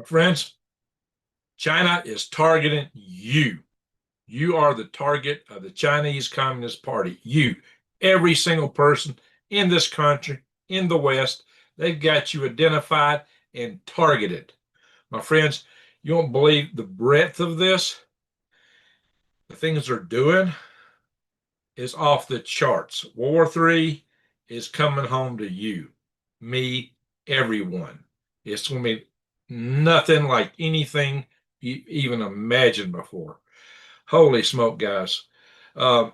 Friends, China is targeting you. You are the target of the Chinese Communist Party. You, every single person in this country, in the West, they've got you identified and targeted. My friends, you won't believe the breadth of this. The things they're doing is off the charts. World War III is coming home to you, me, everyone. It's going to be nothing like anything you even imagined before. Holy smoke, guys. Uh,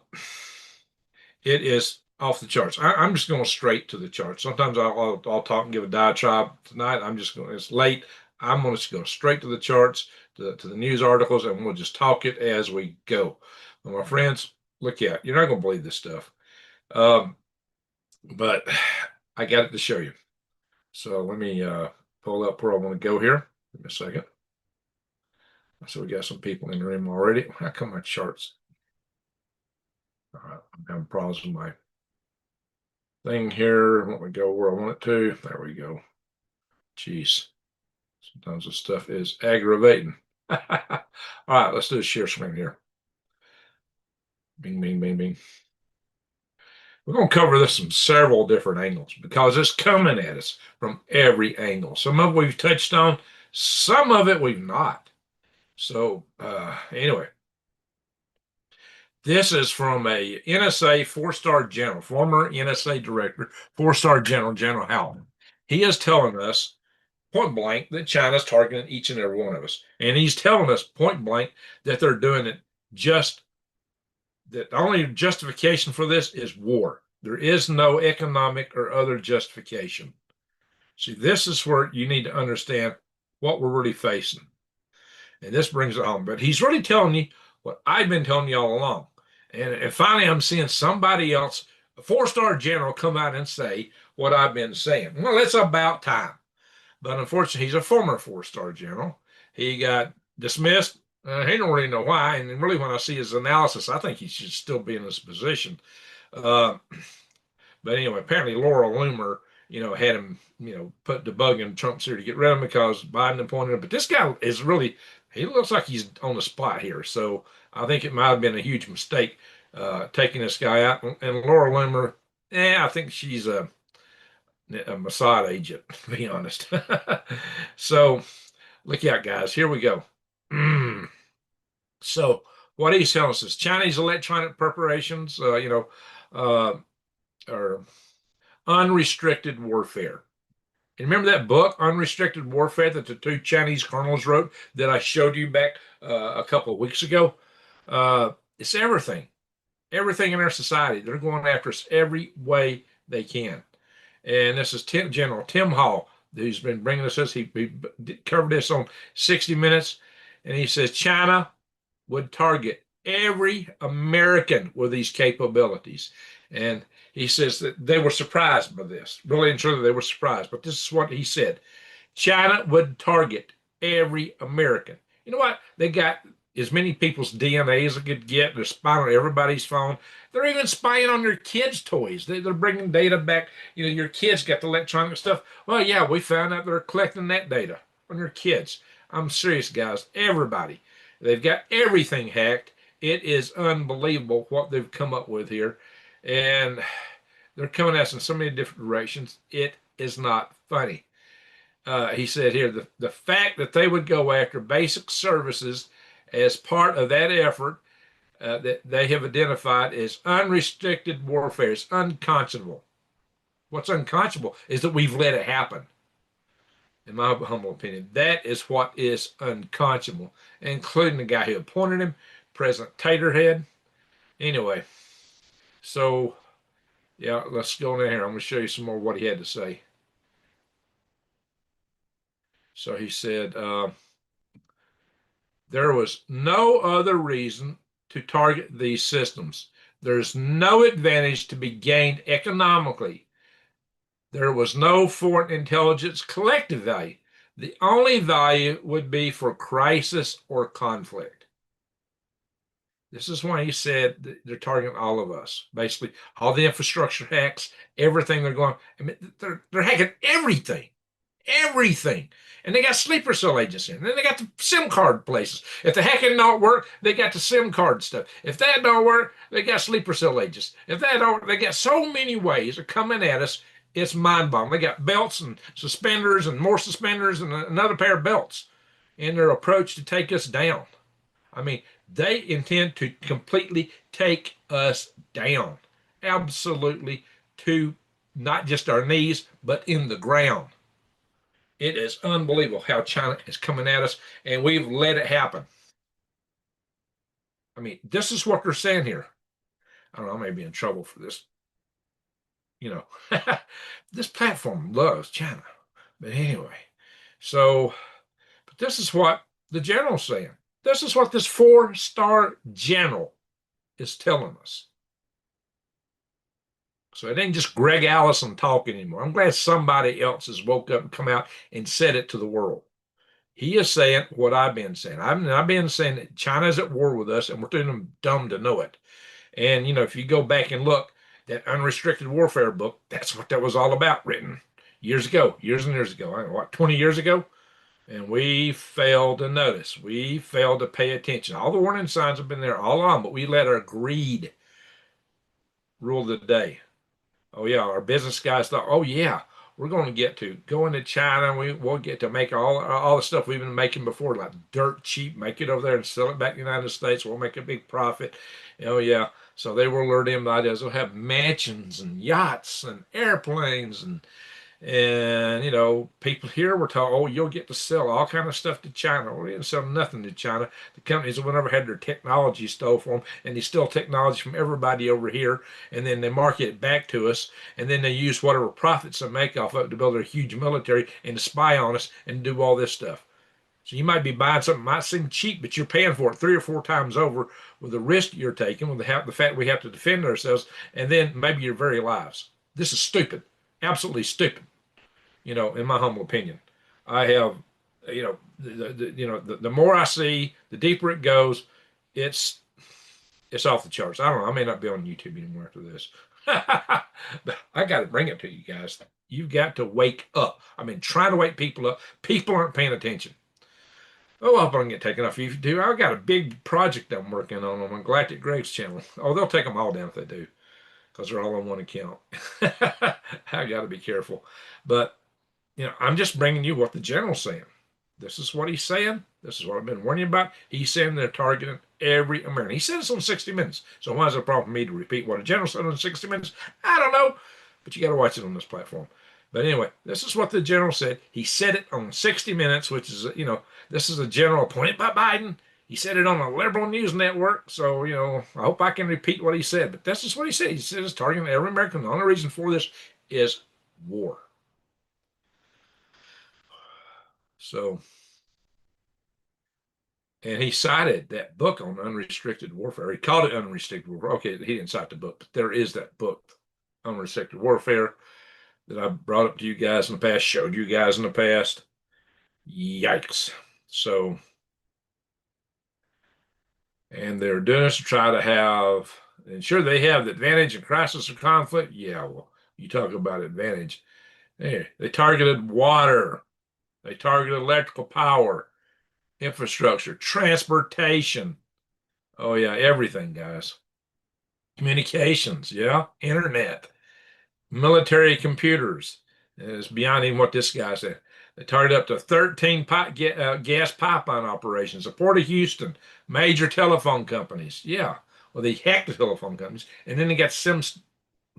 it is off the charts. I'm just going straight to the charts. Sometimes I'll talk and give a diatribe. Tonight, I'm just going, it's late. I'm going to go straight to the charts, to the news articles, and we'll just talk it as we go. Well, my friends, look out. You're not going to believe this stuff. Um, but I got it to show you. So let me pull up where I want to go here. Give me a second. So we got some people in the room already. How come my charts? All right, I'm having problems with my thing here. I want to go where I want it to. There we go. Jeez. Sometimes this stuff is aggravating. All right, let's do a share screen here. Bing, bing, bing, bing. We're going to cover this from several different angles because it's coming at us from every angle. Some of it we've touched on, some of it we've not. So anyway, this is from a NSA four-star general, former NSA director, four-star general, General Howland. He is telling us point blank that China's targeting each and every one of us. And he's telling us point blank that they're doing it just that the only justification for this is war. There is no economic or other justification. See, this is where you need to understand what we're really facing. And this brings it home. But he's really telling you what I've been telling you all along. And finally, I'm seeing somebody else, a four-star general, come out and say what I've been saying. Well, it's about time. But unfortunately, he's a former four-star general. He got dismissed. He don't really know why. And really, when I see his analysis, I think he should still be in this position. Uh, but anyway, apparently Laura Loomer, had him, put the bug in Trump's ear to get rid of him because Biden appointed him. But this guy is really, he looks like he's on the spot here. So I think it might have been a huge mistake taking this guy out. And Laura Loomer, I think she's a Mossad agent, to be honest. So look out, guys. Here we go. So what he's telling us is Chinese electronic preparations, uh, are unrestricted warfare. And remember that book, Unrestricted Warfare, that the two Chinese colonels wrote that I showed you back a couple of weeks ago? It's everything, everything in our society. They're going after us every way they can. And this is General Tim Hall, who's been bringing us this. He covered this on 60 Minutes, and he says China would target every American with these capabilities. And he says that they were surprised by this. Really and truly, they were surprised. But this is what he said. China would target every American. You know what? They got as many people's DNA as they could get. They're spying on everybody's phone. They're even spying on your kids' toys. They're bringing data back. Your kids got the electronic stuff. Well, yeah, we found out they're collecting that data on your kids. I'm serious, guys. Everybody. They've got everything hacked. It is unbelievable what they've come up with here. And they're coming at us in so many different directions. It is not funny. He said here, the fact that they would go after basic services as part of that effort that they have identified as unrestricted warfare is unconscionable. What's unconscionable is that we've let it happen. In my humble opinion, that is what is unconscionable, including the guy who appointed him, President Taterhead. Anyway, so yeah, let's go in here. I'm going to show you some more of what he had to say. So he said, there was no other reason to target these systems. There's no advantage to be gained economically. There was no foreign intelligence collective value. The only value would be for crisis or conflict. This is why he said they're targeting all of us. Basically, all the infrastructure hacks, everything they're going. I mean, they're hacking everything, everything. And they got sleeper cell agents in. And then they got the SIM card places. If the hacking don't work, they got the SIM card stuff. If that don't work, they got sleeper cell agents. If that don't, they got so many ways of coming at us. It's mind-boggling. They got belts and suspenders and more suspenders and another pair of belts in their approach to take us down. I mean, they intend to completely take us down. Absolutely, to not just our knees, but in the ground. It is unbelievable how China is coming at us, and we've let it happen. I mean, this is what they're saying here. I don't know, I may be in trouble for this. You know, this platform loves China. But anyway, so, but this is what the general's saying. This is what this four-star general is telling us. So it ain't just Greg Allison talking anymore. I'm glad somebody else has woke up and come out and said it to the world. He is saying what I've been saying. I've been saying that China's at war with us, and we're too dumb to know it. And, you know, if you go back and look, that unrestricted warfare book, that's what that was all about, written years ago, years and years ago. What, 20 years ago? And we failed to notice. We failed to pay attention. All the warning signs have been there all along, but we let our greed rule the day. Oh yeah, our business guys thought, oh yeah, we're going to get to go into China. We'll get to make all the stuff we've been making before, like dirt cheap, make it over there and sell it back in the United States. We'll make a big profit. Oh yeah. So they were lured in by ideas. They'll have mansions and yachts and airplanes and you know, people here were told, oh, you'll get to sell all kind of stuff to China. Well, they didn't sell nothing to China. The companies have never had their technology stole from them, and they steal technology from everybody over here, and then they market it back to us, and then they use whatever profits they make off of it to build their huge military and to spy on us and do all this stuff. So you might be buying something that might seem cheap, but you're paying for it 3 or 4 times over with the risk you're taking, with the fact we have to defend ourselves, and then maybe your very lives. This is stupid, absolutely stupid. You know, in my humble opinion, I have, you know, the more I see, the deeper it goes. It's it's off the charts. I don't know. I may not be on YouTube anymore after this. But I got to bring it to you guys. You've got to wake up. I mean, trying to wake people up. People aren't paying attention. Oh, I hope I can get taken off YouTube. I've got a big project I'm working on Galactic Greg's channel. Oh, they'll take them all down if they do, because they're all on one account. I got to be careful. But you know, I'm just bringing you what the general's saying. This is what he's saying. This is what I've been warning you about. He's saying they're targeting every American. He said this on 60 Minutes. So why is it a problem for me to repeat what a general said on 60 Minutes? I don't know, but you got to watch it on this platform. But anyway, this is what the general said. He said it on 60 Minutes, which is, you know, this is a general appointed by Biden. He said it on a liberal news network. So, you know, I hope I can repeat what he said. But this is what he said. He said it's targeting every American. The only reason for this is war. So, and he cited that book on unrestricted warfare. He called it unrestricted warfare. Okay, he didn't cite the book, but there is that book, Unrestricted Warfare, that I brought up to you guys in the past, showed you guys in the past. Yikes. So, and they're doing this to try to have, and sure, they have the advantage in crisis or conflict. Yeah, well, you talk about advantage. They targeted water, they targeted electrical power, infrastructure, transportation. Oh, yeah, everything, guys. Communications, yeah, internet, military computers. It's beyond even what this guy said. They targeted up to 13 gas pipeline operations, the Port of Houston, major telephone companies. Yeah, well, they hacked the telephone companies, and then they got SIM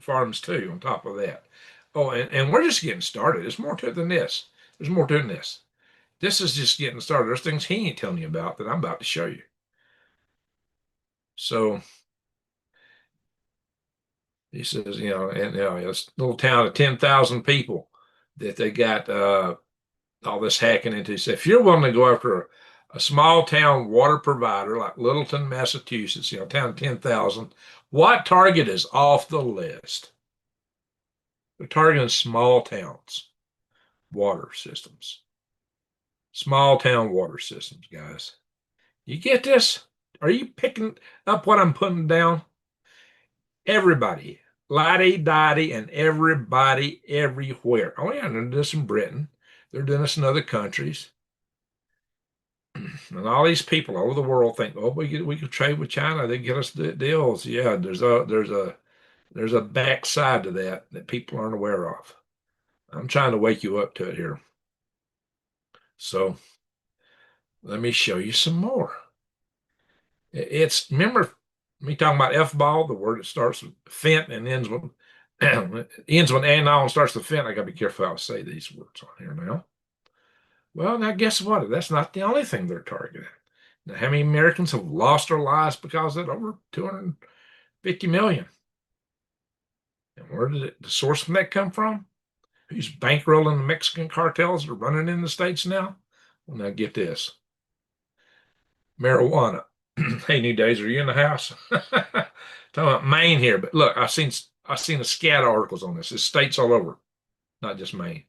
farms too on top of that. Oh, and we're just getting started. There's more to it than this. There's more to it than this. This is just getting started. There's things he ain't telling you about that I'm about to show you. So he says, you know, and you know, this little town of 10,000 people that they got all this hacking into. He said, if you're willing to go after a small town water provider like Littleton, Massachusetts, you know, town of 10,000, what target is off the list? They're targeting small towns, water systems, small town water systems, guys. You get this? Are you picking up what I'm putting down? Everybody, Lottie Dottie, and everybody everywhere. Oh, yeah, and this in Britain. They're doing this in other countries. And all these people all over the world think, oh, we could trade with China. They get us deals. Yeah, there's a backside to that people aren't aware of. I'm trying to wake you up to it here. So let me show you some more. It's remember me talking about F-ball, the word that starts with fent and ends with ends with anon and starts with fent. I gotta be careful how I say these words on here now. Well, now guess what? That's not the only thing they're targeting. Now, how many Americans have lost their lives because of it? Over 250 million. And where did the source from that come from? Who's bankrolling the Mexican cartels that are running in the States now? Well, now get this. Marijuana. Hey, New Days, are you in the house? Talking about Maine here, but look, I've seen a scat articles on this. It's states all over, not just Maine.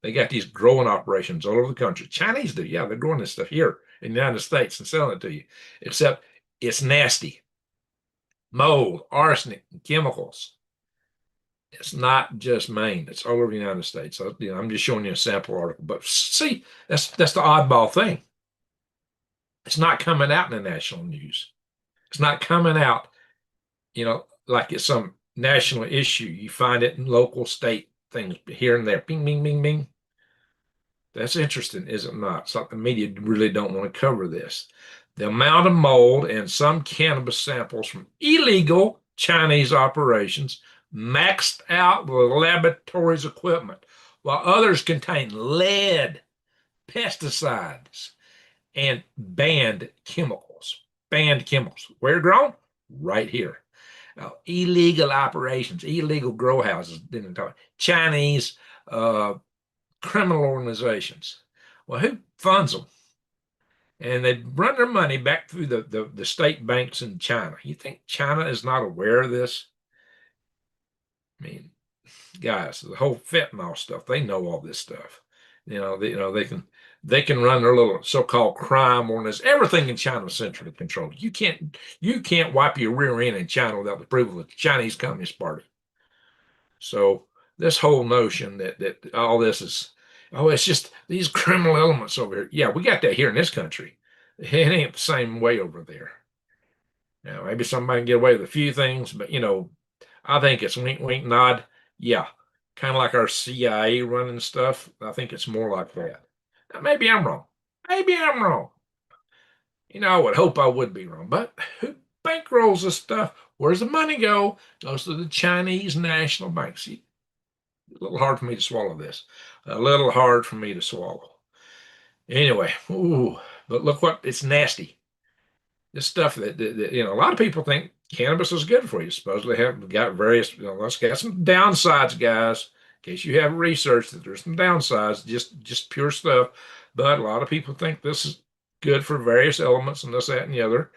They got these growing operations all over the country. Chinese do, yeah, they're growing this stuff here in the United States and selling it to you. Except it's nasty. Mold, arsenic, and chemicals. It's not just Maine. It's all over the United States. So, I'm just showing you a sample article. But see, that's the oddball thing. It's not coming out in the national news. It's not coming out, like it's some national issue. You find it in local, state things here and there. Bing, bing, bing, bing. That's interesting, is it not? So the media really don't want to cover this. The amount of mold and some cannabis samples from illegal Chinese operations maxed out the laboratory's equipment, while others contain lead, pesticides, and banned chemicals. Banned chemicals. Where grown? Right here. Now, illegal operations, illegal grow houses, Chinese criminal organizations. Well, who funds them? And they run their money back through the state banks in China. You think China is not aware of this? I mean, guys, the whole fentanyl stuff, they know all this stuff. They can run their little so-called crime ordinance. Everything in China is centrally controlled. You can't wipe your rear end in China without the approval of the Chinese Communist Party. So this whole notion that all this is, oh, it's just these criminal elements over here. Yeah, we got that here in this country. It ain't the same way over there. Now, maybe somebody can get away with a few things, but I think it's wink, wink, nod. Yeah, kind of like our CIA running stuff. I think it's more like that. Now, maybe I'm wrong. Maybe I'm wrong. I would hope I would be wrong, but who bankrolls this stuff? Where's the money go? Goes to the Chinese National Bank. See, a little hard for me to swallow this. A little hard for me to swallow. Anyway, ooh, but look what it's nasty. This stuff that a lot of people think cannabis is good for you. Supposedly have got various, let's got some downsides, guys. In case you haven't researched that there's some downsides, just pure stuff. But a lot of people think this is good for various elements and this, that, and the other.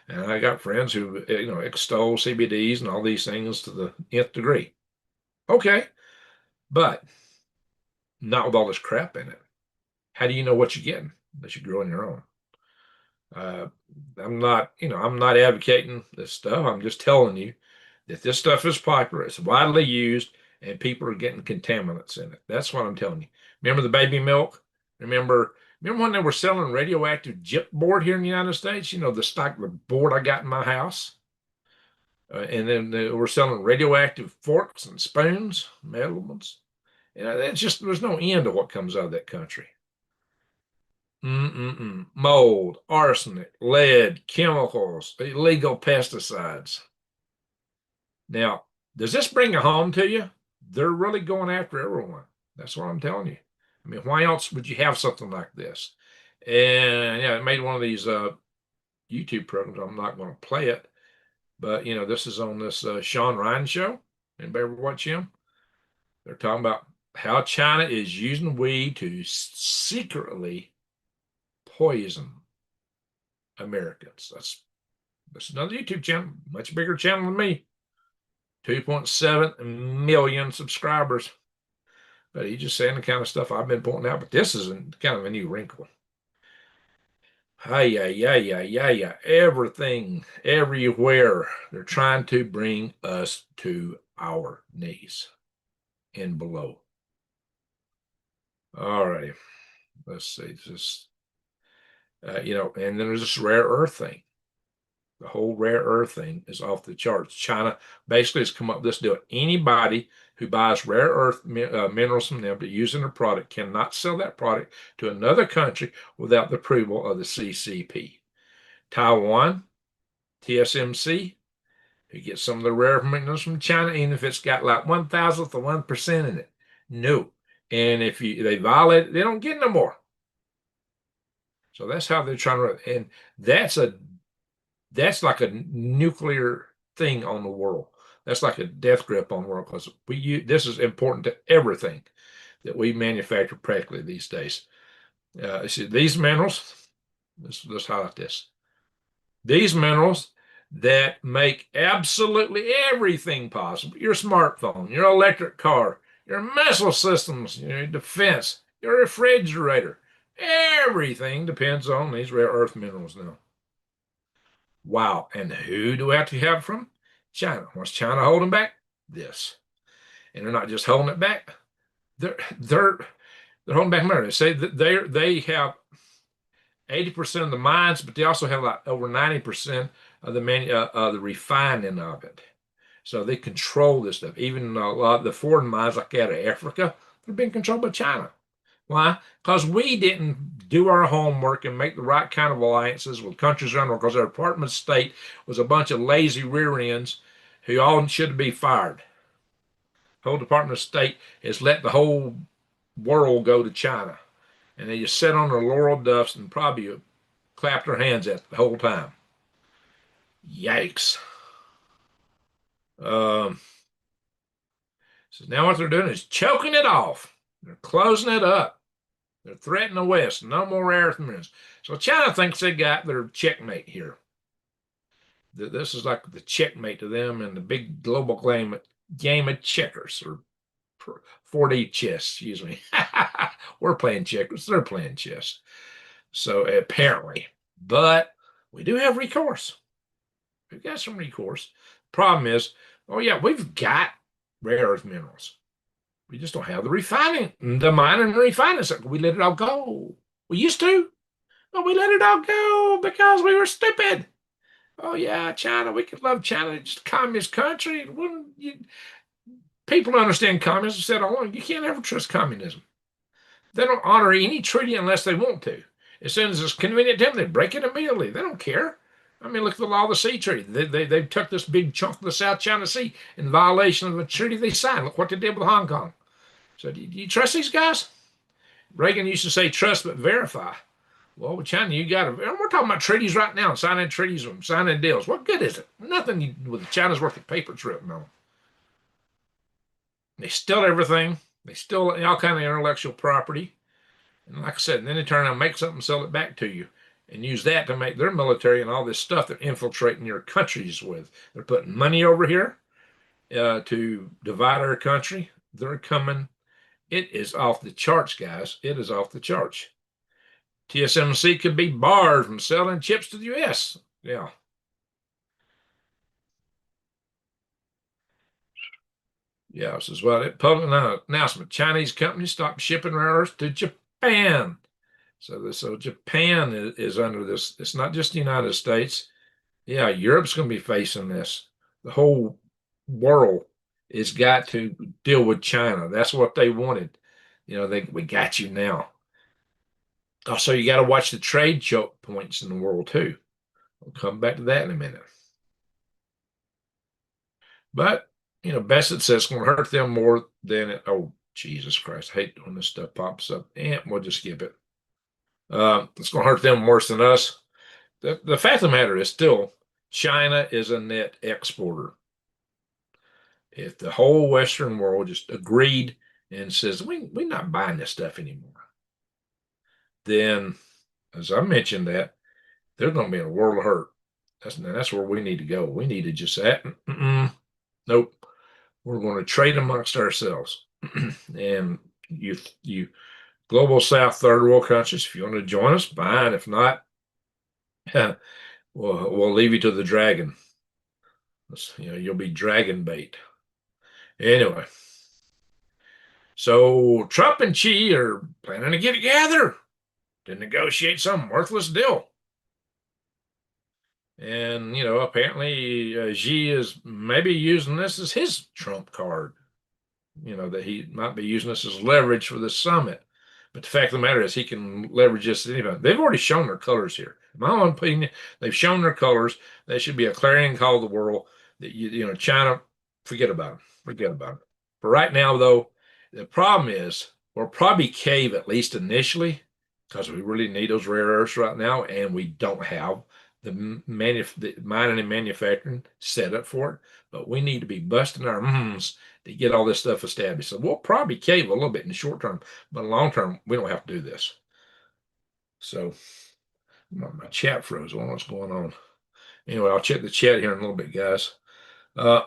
And I got friends who, extol CBDs and all these things to the nth degree. Okay, but not with all this crap in it. How do you know what you're getting unless you grow on your own? Uh, I'm not advocating this stuff. I'm just telling you that this stuff is popular. It's widely used, and people are getting contaminants in it. That's what I'm telling you. Remember the baby milk? Remember when they were selling radioactive chip board here in the United States? The board I got in my house. And then they were selling radioactive forks and spoons, metal ones. It's just there's no end to what comes out of that country. Mold, arsenic, lead, chemicals, illegal pesticides. Now, does this bring it home to you? They're really going after everyone. That's what I'm telling you. I mean, why else would you have something like this? And yeah, I made one of these YouTube programs. I'm not going to play it, but this is on this Sean Ryan show. Anybody ever watch him? They're talking about how China is using weed to secretly poison Americans. That's another YouTube channel, much bigger channel than me. 2.7 million subscribers. But he's just saying the kind of stuff I've been pointing out. But this is kind of a new wrinkle. Yeah. Everything, everywhere. They're trying to bring us to our knees and below. All righty. Let's see. Just and then there's this rare earth thing. The whole rare earth thing is off the charts. China basically has come up with this deal. Anybody who buys rare earth minerals from them to use in a product cannot sell that product to another country without the approval of the CCP. Taiwan, TSMC, who gets some of the rare minerals from China, even if it's got like 1,000th of 1% in it. No. And if they violate it, they don't get no more. So that's how they're trying to, and that's a that's like a nuclear thing on the world. That's like a death grip on the world because this is important to everything that we manufacture practically these days. See, these minerals, let's highlight this. These minerals that make absolutely everything possible, your smartphone, your electric car, your missile systems, your defense, your refrigerator, everything depends on these rare earth minerals now. Wow. And who do we have to have from? China. What's China holding back? This. And they're not just holding it back. They're holding back money. They say that they have 80% of the mines, but they also have like over 90% of the refining of it. So they control this stuff. Even a lot of the foreign mines, like out of Africa, they're being controlled by China. Why? Because we didn't do our homework and make the right kind of alliances with countries around the world, because our Department of State was a bunch of lazy rear ends who all should be fired. The whole Department of State has let the whole world go to China. And they just sat on their laurel duffs and probably clapped their hands at it the whole time. Yikes. Um, so now what they're doing is choking it off. They're closing it up. They're threatening the West. No more rare earth minerals. So China thinks they got their checkmate here. This is like the checkmate to them in the big global game of checkers or 4D chess, excuse me. We're playing checkers. They're playing chess. So apparently, but we do have recourse. We've got some recourse. Problem is, oh yeah, we've got rare earth minerals. We just don't have the refining, the mining and refining. So we let it all go. We used to, but we let it all go because we were stupid. Oh yeah, China. We could love China. It's just a communist country. People don't understand communism. Said all along, you can't ever trust communism. They don't honor any treaty unless they want to. As soon as it's convenient to them, they break it immediately. They don't care. I mean, look at the Law of the Sea Treaty. They took this big chunk of the South China Sea in violation of a treaty they signed. Look what they did with Hong Kong. So do you trust these guys? Reagan used to say trust but verify. Well, with China, you got to. We're talking about treaties right now, signing treaties, signing deals. What good is it? Nothing with China's worth of paper tripping on. They steal everything. They steal all kind of intellectual property. And like I said, and then they turn around and make something, sell it back to you, and use that to make their military and all this stuff they're infiltrating your countries with. They're putting money over here to divide our country. They're coming. It is off the charts, guys. It is off the charts. TSMC could be barred from selling chips to the U.S. Yeah. Yeah, this is what it public announcement. Chinese companies stopped shipping rare earths to Japan. So Japan is under this. It's not just the United States. Yeah, Europe's going to be facing this. The whole world has got to deal with China. That's what they wanted. We got you now. Also, you got to watch the trade choke points in the world too. We'll come back to that in a minute. But Bassett says it's going to hurt them more than it. Oh, Jesus Christ! I hate when this stuff pops up. And we'll just skip it. It's going to hurt them worse than us. The fact of the matter is still China is a net exporter. If the whole Western world just agreed and says we're not buying this stuff anymore, then, as I mentioned, that they're going to be in a world of hurt. That's where we need to go. We need to just say, nope, we're going to trade amongst ourselves. And you global South third world countries, if you want to join us, fine. If not, we'll leave you to the dragon. You'll be dragon bait. Anyway, So Trump and Xi are planning to get together to negotiate some worthless deal. And, apparently Xi is maybe using this as his trump card, that he might be using this as leverage for the summit. But the fact of the matter is, he can leverage this at any time. They've already shown their colors here. In my own opinion, they've shown their colors. They should be a clarion call to the world that, China, forget about them. Forget about them. But right now, though, the problem is we'll probably cave at least initially because we really need those rare earths right now, and we don't have the mining and manufacturing set up for it. But we need to be busting our to get all this stuff established. So we'll probably cave a little bit in the short term, but in the long term, we don't have to do this. So my chat froze. I don't know what's going on. Anyway, I'll check the chat here in a little bit, guys. How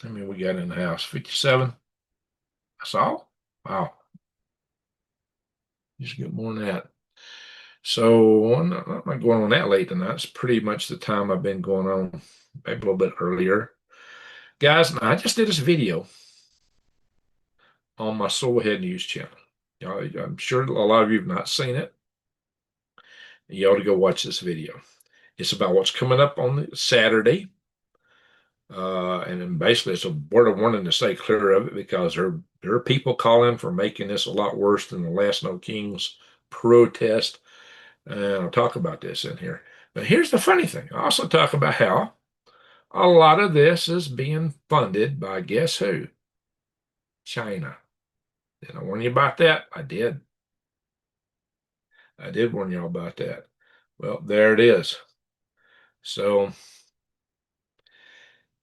many we got in the house? 57. That's all? Wow. Just get more than that. So I'm not going on that late tonight. It's pretty much the time I've been going on, maybe a little bit earlier. Guys, I just did this video on my Soulhead News channel. I'm sure a lot of you have not seen it. You ought to go watch this video. It's about what's coming up on Saturday. And then basically, it's a word of warning to stay clear of it because there are people calling for making this a lot worse than the Last No Kings protest. And I'll talk about this in here. But here's the funny thing. I also talk about how a lot of this is being funded by guess who? China. Did I warn you about that? I did. I did warn y'all about that. Well, there it is. So,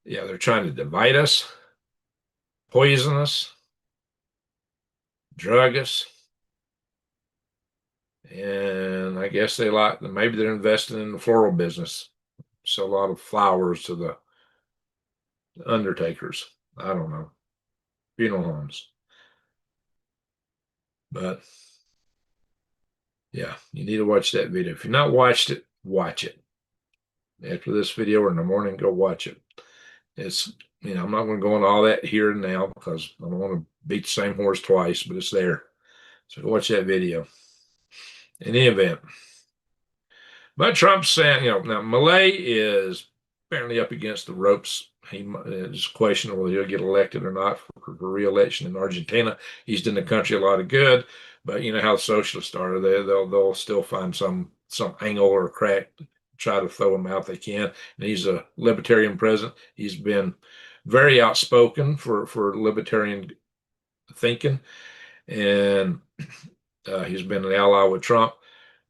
yeah, they're trying to divide us, poison us, drug us. And I guess maybe they're investing in the floral business. Sell a lot of flowers to the undertakers. I don't know. Funeral homes. But yeah, you need to watch that video. If you've not watched it, watch it. After this video or in the morning, go watch it. It's, I'm not going to go into all that here and now because I don't want to beat the same horse twice, but it's there. So go watch that video. In any event, but Trump's saying, now Malay is apparently up against the ropes. It's questionable whether he'll get elected or not for re-election in Argentina. He's done the country a lot of good, but you know how the socialists are. They'll still find some angle or crack to try to throw him out they can. And he's a libertarian president. He's been very outspoken for libertarian thinking, and he's been an ally with Trump.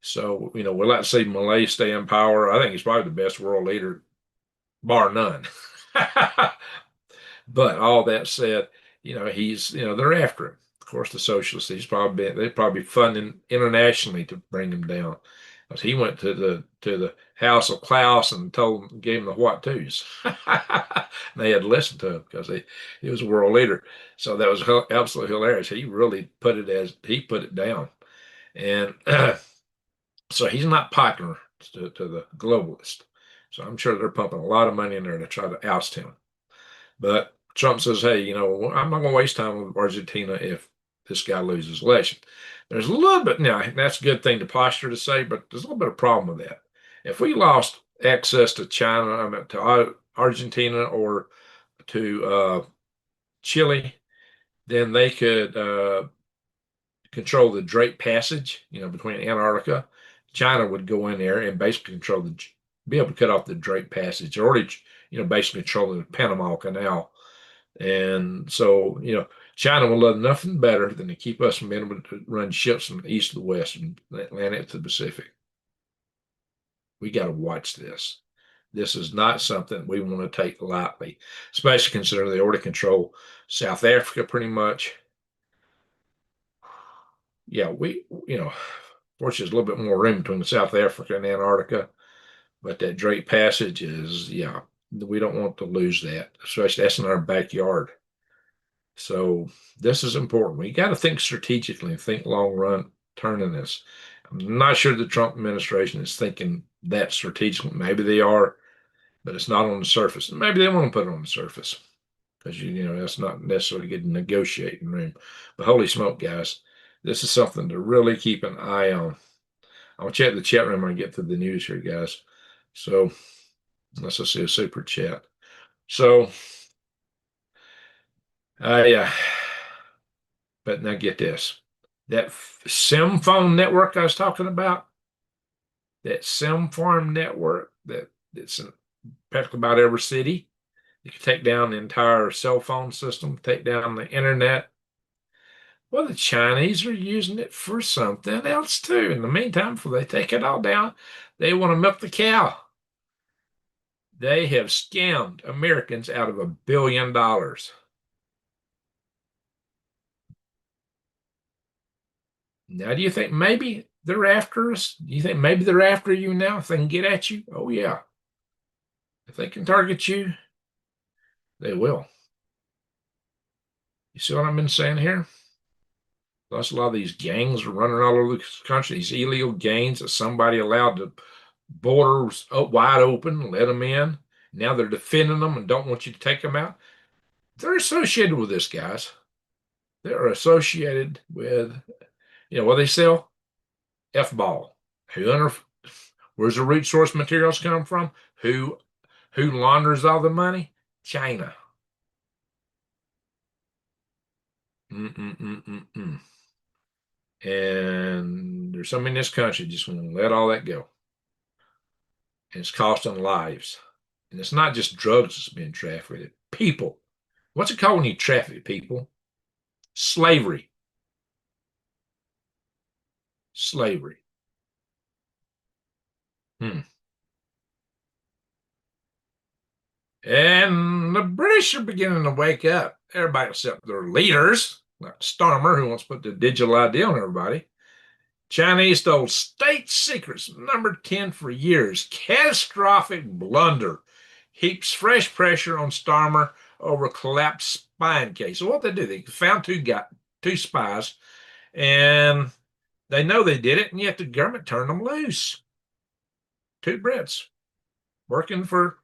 So, we'll like to see Malay stay in power. I think he's probably the best world leader, bar none. But all that said, they're after him. Of course, the socialists, they're probably funding internationally to bring him down. Because he went to the house of Klaus and gave him the what twos. They had to listen to him because he was a world leader. So that was absolutely hilarious. He really put it down. And so he's not popular to the globalist. So I'm sure they're pumping a lot of money in there to try to oust him. But Trump says, hey, I'm not going to waste time with Argentina if this guy loses election. There's a little bit, now that's a good thing to posture to say, but there's a little bit of problem with that. If we lost access to China, to Argentina or to Chile, then they could control the Drake Passage, between Antarctica. China would go in there and basically be able to cut off the Drake Passage. They're already, basically controlling the Panama Canal. And so, China will love nothing better than to keep us from being able to run ships from the east to the west, from the Atlantic to the Pacific. We got to watch this. This is not something we want to take lightly, especially considering they already control South Africa pretty much. Yeah, fortunately, there's a little bit more room between South Africa and Antarctica, but that Drake Passage is, yeah, we don't want to lose that, especially that's in our backyard. So this is important. We got to think strategically and think long run term in this. I'm not sure the Trump administration is thinking that strategically. Maybe they are, but it's not on the surface. Maybe they want to put it on the surface because that's not necessarily a good negotiating room. But holy smoke, guys, this is something to really keep an eye on. I'll check the chat room when I get to the news here, guys. So let's just see a super chat. So, yeah. But now get this. That SIM phone network I was talking about, that SIM farm network that's in practically about every city. You can take down the entire cell phone system, take down the internet. Well, the Chinese are using it for something else too. In the meantime, before they take it all down, they want to milk the cow. They have scammed Americans out of $1 billion. Now, do you think maybe they're after us? Do you think maybe they're after you now if they can get at you? Oh, yeah. If they can target you, they will. You see what I've been saying here? Plus, a lot of these gangs are running all over the country, these illegal gangs that somebody allowed the borders wide open, let them in. Now they're defending them and don't want you to take them out. They're associated with this, guys. They're associated with, what they sell? F-ball. Where's the root source materials come from? Who launders all the money? China. Mm-mm-mm-mm-mm. And there's some in this country just want to let all that go. And it's costing lives. And it's not just drugs that's being trafficked. People. What's it called when you traffic people? Slavery. Slavery. Hmm. And the British are beginning to wake up. Everybody except their leaders, like Starmer, who wants to put the digital ID on everybody. Chinese stole state secrets, number 10 for years. Catastrophic blunder. Heaps fresh pressure on Starmer over collapsed spying case. So what they do, they found two spies, and they know they did it, and yet the government turned them loose. Two Brits working for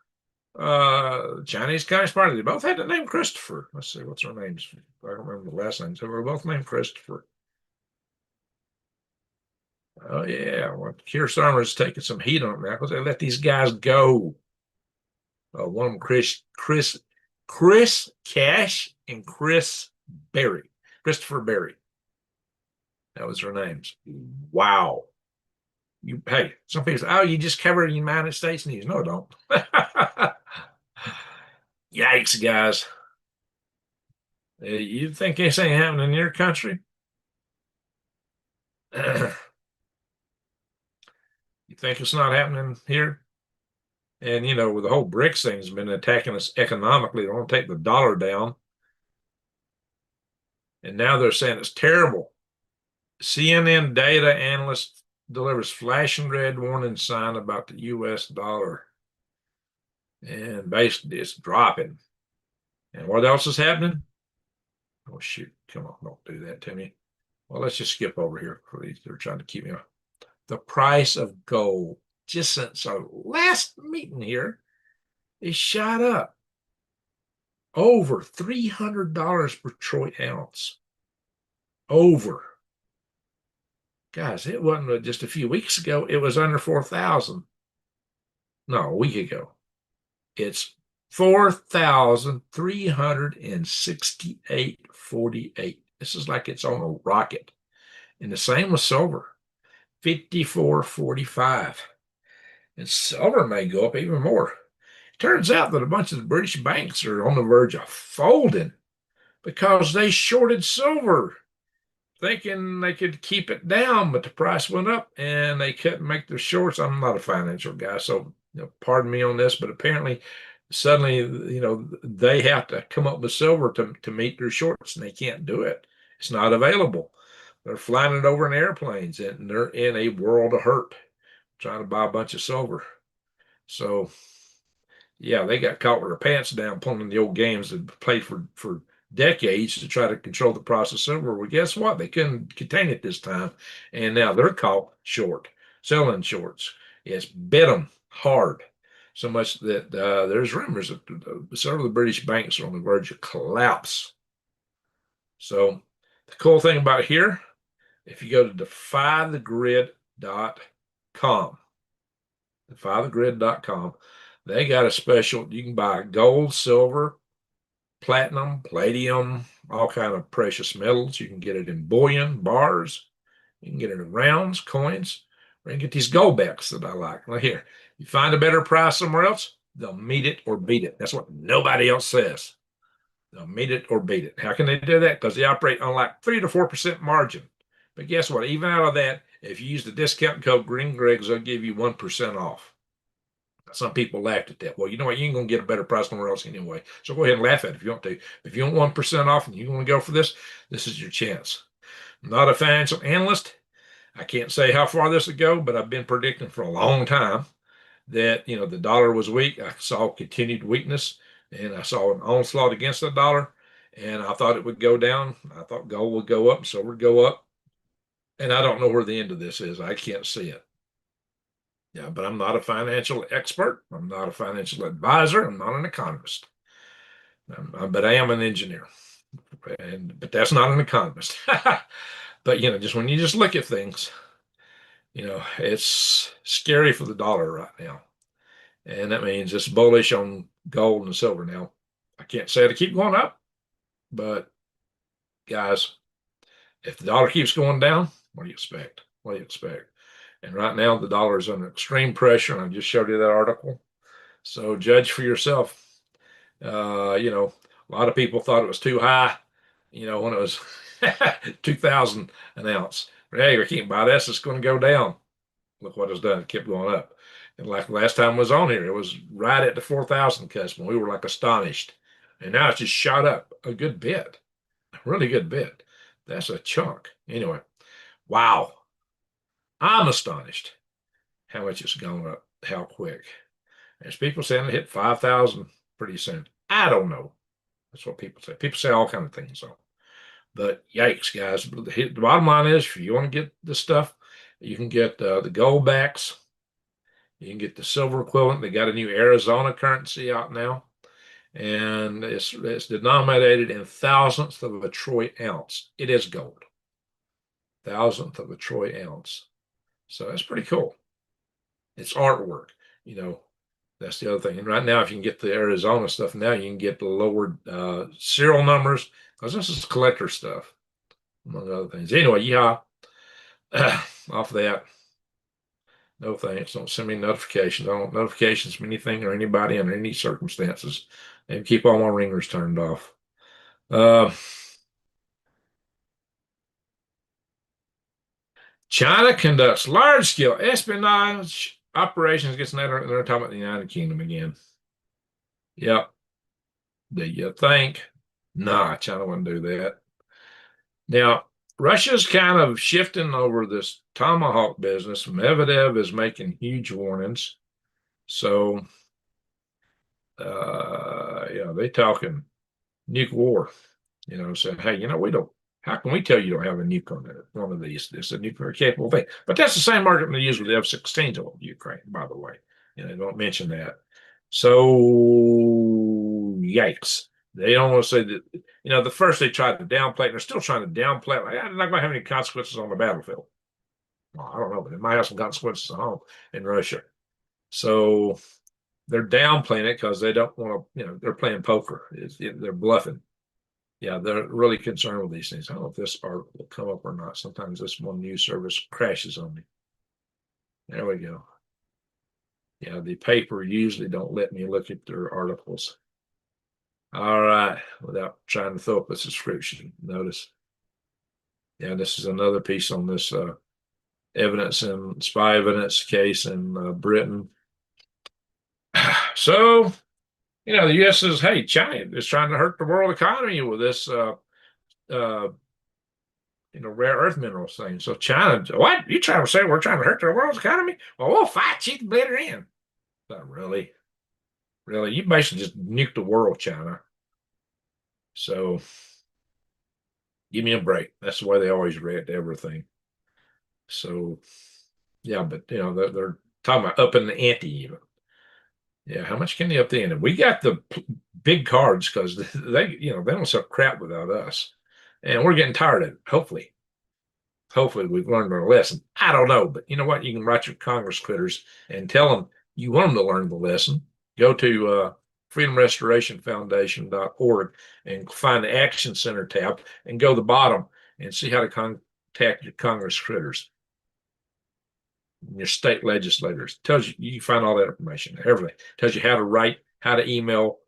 Chinese Communist Party. They both had the name Christopher. Let's see, what's their names? I don't remember the last names. They were both named Christopher. Oh yeah, well, Keir Starmer's taking some heat on that because they let these guys go. One of them, Chris Cash and Chris Berry, Christopher Berry. That was their names. Wow. Hey, some people say, "Oh, you just covered the United States news." No, I don't. Yikes, guys. You think this ain't happening in your country? You think it's not happening here? And with the whole BRICS thing has been attacking us economically. They want to take the dollar down. And now they're saying it's terrible. CNN data analyst delivers flashing red warning sign about the US dollar. And basically it's dropping. And what else is happening? Oh, shoot. Come on, don't do that to me. Well, let's just skip over here, please. They're trying to keep me on. The price of gold, just since our last meeting here, is shot up over $300 per troy ounce. Over. Guys, it wasn't just a few weeks ago. It was under 4,000. No, a week ago. It's 4,368.48. This is like it's on a rocket. And the same with silver, 54.45. And silver may go up even more. It turns out that a bunch of the British banks are on the verge of folding because they shorted silver, thinking they could keep it down, but the price went up and they couldn't make their shorts. I'm not a financial guy, so pardon me on this, but apparently suddenly, they have to come up with silver to meet their shorts, and they can't do it. It's not available. They're flying it over in airplanes, and they're in a world of hurt trying to buy a bunch of silver. So, yeah, they got caught with their pants down pulling the old games that played for decades to try to control the price of silver. Well, guess what? They couldn't contain it this time, and now they're caught short, selling shorts. It's bit them hard. So much that there's rumors that several of the British banks are on the verge of collapse. So the cool thing about here, if you go to defythegrid.com, defythegrid.com, they got a special. You can buy gold, silver, platinum, palladium, all kind of precious metals. You can get it in bullion, bars. You can get it in rounds, coins, or you can get these gold backs that I like. Right here. You find a better price somewhere else, they'll meet it or beat it. That's what nobody else says. They'll meet it or beat it. How can they do that? Because they operate on like 3 to 4% margin. But guess what? Even out of that, if you use the discount code Green Greg's, they'll give you 1% off. Some people laughed at that. Well, you know what? You ain't gonna get a better price somewhere else anyway. So go ahead and laugh at it if you want to. If you want 1% off and you want to go for this, this is your chance. I'm not a financial analyst. I can't say how far this will go, but I've been predicting for a long time that the dollar was weak. I saw continued weakness, and I saw an onslaught against the dollar, and I thought it would go down. I thought gold would go up, silver would go up, and I don't know where the end of this is. I can't see it. Yeah, but I'm not a financial expert. I'm not a financial advisor. I'm not an economist. But I am an engineer, but that's not an economist. But just when you just look at things, it's scary for the dollar right now. And that means it's bullish on gold and silver now. I can't say to keep going up, but guys, if the dollar keeps going down, what do you expect? What do you expect? And right now, the dollar is under extreme pressure. And I just showed you that article. So judge for yourself. A lot of people thought it was too high, when it was 2,000 an ounce. Hey, we can't buy this. It's going to go down. Look what it's done. It kept going up. And like last time I was on here, it was right at the 4,000 cusp. We were like astonished. And now it's just shot up a good bit, a really good bit. That's a chunk. Anyway, wow. I'm astonished how much it's gone up, how quick. There's people saying it hit 5,000 pretty soon. I don't know. That's what people say. People say all kinds of things. So, but yikes, guys. The bottom line is, if you want to get this stuff, you can get the gold backs. You can get the silver equivalent. They got a new Arizona currency out now, and it's denominated in thousandths of a troy ounce. It is gold, thousandth of a troy ounce. So that's pretty cool. It's artwork, you know. That's the other thing. And right now, if you can get the Arizona stuff now, you can get the lowered serial numbers because this is collector stuff, among other things. Anyway, yeah, off that. No thanks. Don't send me notifications. I don't want notifications from anything or anybody under any circumstances. And keep all my ringers turned off. China conducts large-scale espionage operations against NATO. They're talking about the United Kingdom again. Yep. Do you think? Nah, China wouldn't do that. Now, Russia's kind of shifting over this Tomahawk business. Medvedev is making huge warnings. So, they talking nuke war. Saying, hey, we don't. How can we tell you don't have a nuke on it? One of these, it's a nuclear capable thing. But that's the same argument they use with the F-16s over Ukraine, by the way. They don't mention that. So, yikes. They don't want to say that, the first they tried to downplay it, and they're still trying to downplay it. Like, I'm not going to have any consequences on the battlefield. Well, I don't know, but it might have some consequences at home in Russia. So they're downplaying it because they don't want to, they're playing poker. They're bluffing. Yeah, they're really concerned with these things. I don't know if this article will come up or not. Sometimes this one news service crashes on me. There we go. Yeah, the paper usually don't let me look at their articles. All right, without trying to throw up a subscription. Notice. Yeah, this is another piece on this evidence and spy evidence case in Britain. So, the U.S. says, hey, China is trying to hurt the world economy with this rare earth minerals thing. So China, what? You trying to say we're trying to hurt the world's economy? Well, we'll fight you to let her in. But really? Really? You basically just nuked the world, China. So give me a break. That's the way they always react to everything. So, yeah, but, they're talking about upping the ante even. Yeah, how much can they up the end? We got the big cards because they don't sell crap without us, and we're getting tired of it. Hopefully we've learned our lesson. I don't know, but you know what? You can write your Congress critters and tell them you want them to learn the lesson. Go to freedomrestorationfoundation.org and find the Action Center tab and go to the bottom and see how to contact your Congress critters, your state legislators. Tells you, you find all that information, everything. Tells you how to write, how to email,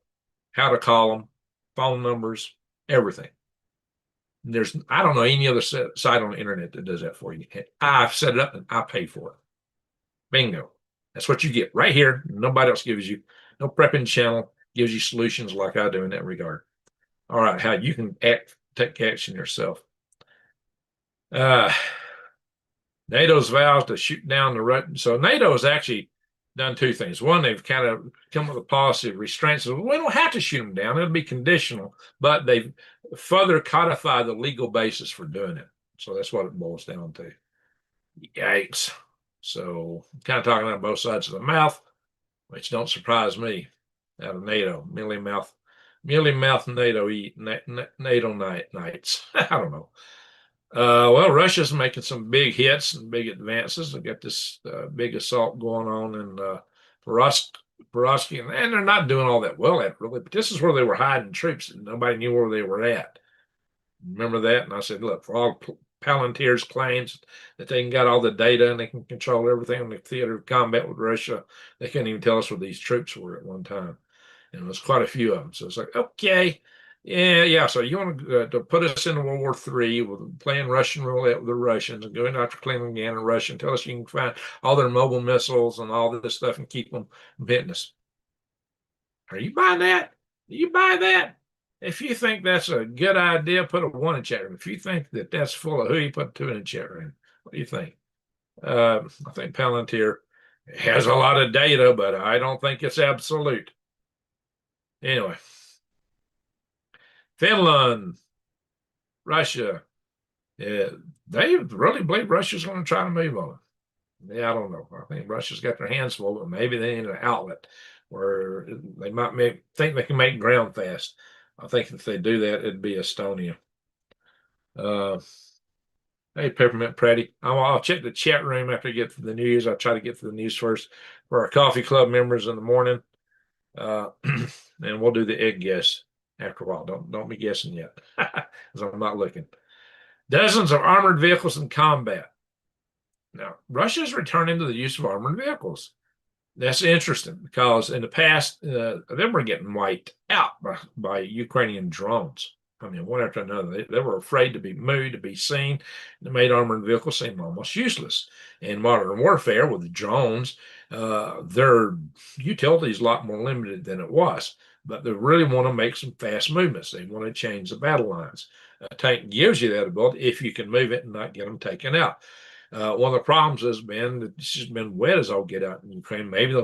how to call them, phone numbers, everything. I don't know any other site on the internet that does that for you. I've set it up and I pay for it. Bingo. That's what you get right here. Nobody else gives you. No prepping channel gives you solutions like I do in that regard. All right, how you can take action yourself. NATO's vows to shoot down the Russian. So NATO has actually done two things. One, they've kind of come with a policy of restraints. So we don't have to shoot them down. It'll be conditional, but they've further codified the legal basis for doing it. So that's what it boils down to. Yikes. So kind of talking on both sides of the mouth, which don't surprise me out of NATO. Mealy mouth NATO NATO nights. I don't know. Well, Russia's making some big hits and big advances. They got this big assault going on in Porosky, and they're not doing all that well at it, really. But this is where they were hiding troops, and nobody knew where they were at. Remember that? And I said, look, for all Palantir's claims that they can got all the data and they can control everything in the theater of combat with Russia, they couldn't even tell us where these troops were at one time. And there was quite a few of them. So it's like, okay, yeah. So you want to put us into World War III with playing Russian roulette with the Russians and going after Cleveland again and Russia and tell us you can find all their mobile missiles and all this stuff and keep them business. Are you buying that? Do you buy that? If you think that's a good idea, put a 1 in chat room. If you think that that's full of hooey, put 2 in the chat room. What do you think? I think Palantir has a lot of data, but I don't think it's absolute. Anyway, Finland, Russia, they really believe Russia's going to try to move on. Yeah, I don't know. I think Russia's got their hands full, but maybe they need an outlet where they might think they can make ground fast. I think if they do that, it'd be Estonia. Hey, Peppermint Pratty. I'll check the chat room after I get to the news. I'll try to get to the news first for our coffee club members in the morning. And we'll do the egg guess after a while. Don't be guessing yet, because I'm not looking. Dozens of armored vehicles in combat. Now, Russia's returning to the use of armored vehicles. That's interesting because in the past, they were getting wiped out by Ukrainian drones. I mean, one after another. They were afraid to be moved, to be seen. They made armored vehicles seem almost useless. In modern warfare with the drones, their utility is a lot more limited than it was. But they really want to make some fast movements. They want to change the battle lines. A tank gives you that ability if you can move it and not get them taken out. One of the problems has been that it's just been wet as all get out in Ukraine. Maybe the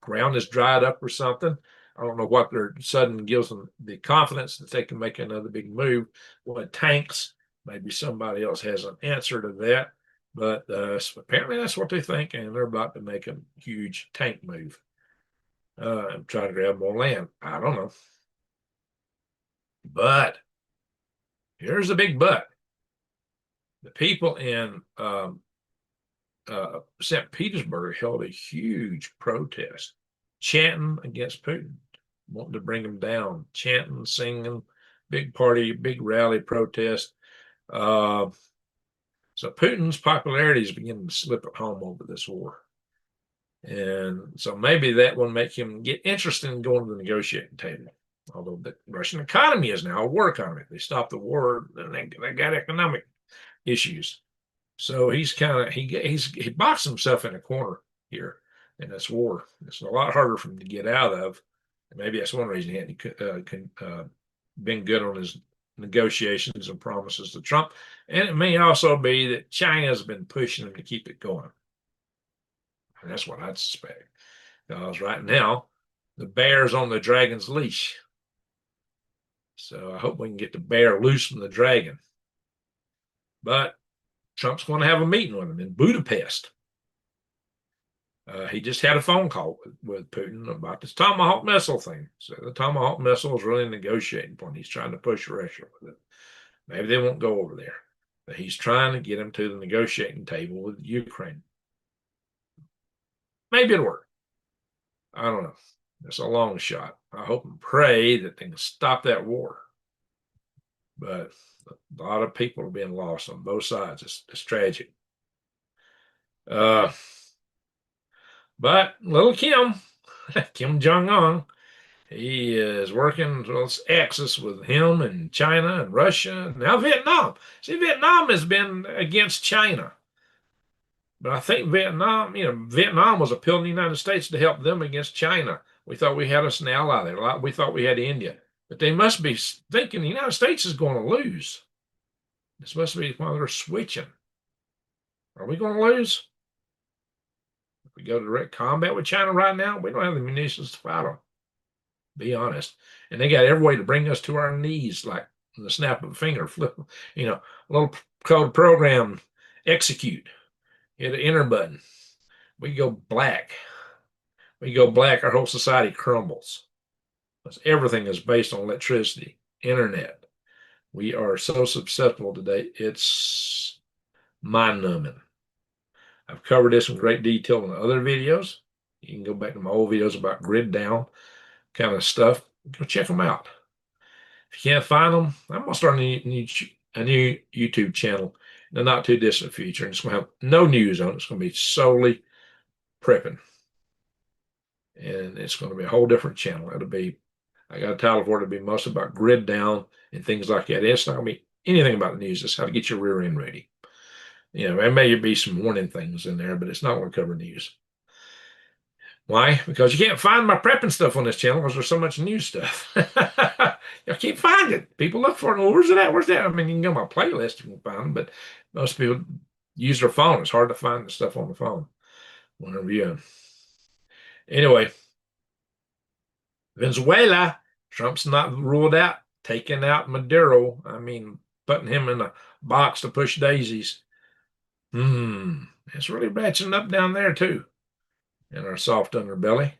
ground is dried up or something. I don't know what their sudden gives them the confidence that they can make another big move. What tanks? Maybe somebody else has an answer to that. But apparently that's what they think, and they're about to make a huge tank move. And try to grab more land. I don't know. But here's the big but. The people in St. Petersburg held a huge protest, chanting against Putin, wanting to bring him down, chanting, singing, big party, big rally protest. So Putin's popularity is beginning to slip at home over this war. And so maybe that will make him get interested in going to the negotiating table. Although the Russian economy is now a war economy. They stopped the war, and they got economic issues. So he's kind of he boxed himself in a corner here in this war. It's a lot harder for him to get out of. And maybe that's one reason he hadn't been good on his negotiations and promises to Trump. And it may also be that China's been pushing him to keep it going. And that's what I'd suspect. Because right now, the bear's on the dragon's leash. So I hope we can get the bear loose from the dragon. But Trump's going to have a meeting with him in Budapest. He just had a phone call with Putin about this Tomahawk missile thing. So the Tomahawk missile is really a negotiating point. He's trying to push Russia with it. Maybe they won't go over there, but he's trying to get them to the negotiating table with Ukraine. Maybe it'll work. I don't know. It's a long shot. I hope and pray that they can stop that war. But a lot of people are being lost on both sides. It's tragic. But little Kim, Kim Jong Un, he is working with axis with him and China and Russia. Now Vietnam. See, Vietnam has been against China. But I think Vietnam was appealing to the United States to help them against China. We thought we had us an ally there. We thought we had India. But they must be thinking the United States is going to lose. This must be why they're switching. Are we going to lose? If we go to direct combat with China right now, we don't have the munitions to fight them. Be honest. And they got every way to bring us to our knees, like the snap of a finger, flip, a little code program, execute, hit an enter button. We go black. We go black, our whole society crumbles. Because everything is based on electricity, internet. We are so susceptible today, it's mind-numbing. I've covered this in great detail in other videos. You can go back to my old videos about grid down kind of stuff. Go check them out. If you can't find them, I'm going to start a new YouTube channel in the not too distant future. And it's going to have no news on it. It's going to be solely prepping. And it's going to be a whole different channel. I got a title for it. It'll be mostly about grid down and things like that. It's not going to be anything about the news. It's how to get your rear end ready. There may be some warning things in there, but it's not going to cover news. Why? Because you can't find my prepping stuff on this channel because there's so much new stuff. You can't find it. People look for it. Well, where's it at? Where's that? I mean, you can go on my playlist, you can find them, but most people use their phone. It's hard to find the stuff on the phone. Whenever you. Anyway, Venezuela, Trump's not ruled out taking out Maduro. I mean, putting him in a box to push daisies. It's really ratcheting up down there too, in our soft underbelly.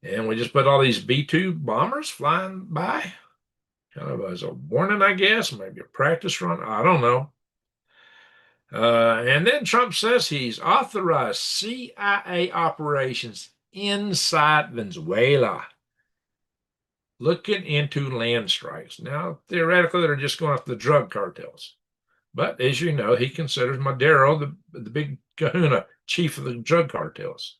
And we just put all these B-2 bombers flying by, kind of as a warning, I guess, maybe a practice run. I don't know. And then Trump says he's authorized CIA operations inside Venezuela, looking into land strikes. Now, theoretically, they're just going after the drug cartels. But as you know, he considers Maduro the big kahuna, chief of the drug cartels.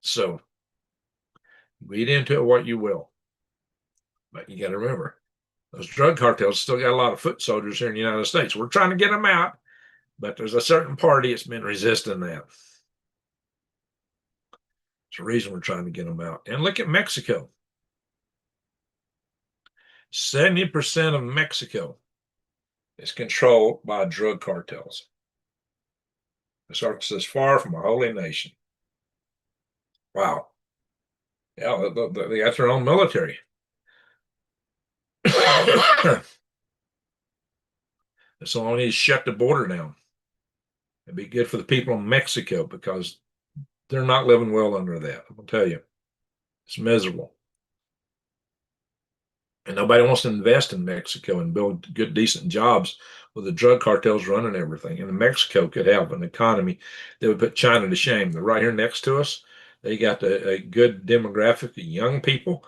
So read into it what you will. But you got to remember, those drug cartels still got a lot of foot soldiers here in the United States. We're trying to get them out, but there's a certain party that's been resisting that. It's the reason we're trying to get them out. And look at Mexico. 70% of Mexico is controlled by drug cartels. This article says, far from a holy nation. Wow. Yeah, they got their own military. So long as you shut the border down. It'd be good for the people in Mexico because they're not living well under that. I'll tell you. It's miserable. And nobody wants to invest in Mexico and build good, decent jobs with the drug cartels running everything. And Mexico could have an economy that would put China to shame. They're right here next to us. They got a good demographic of young people.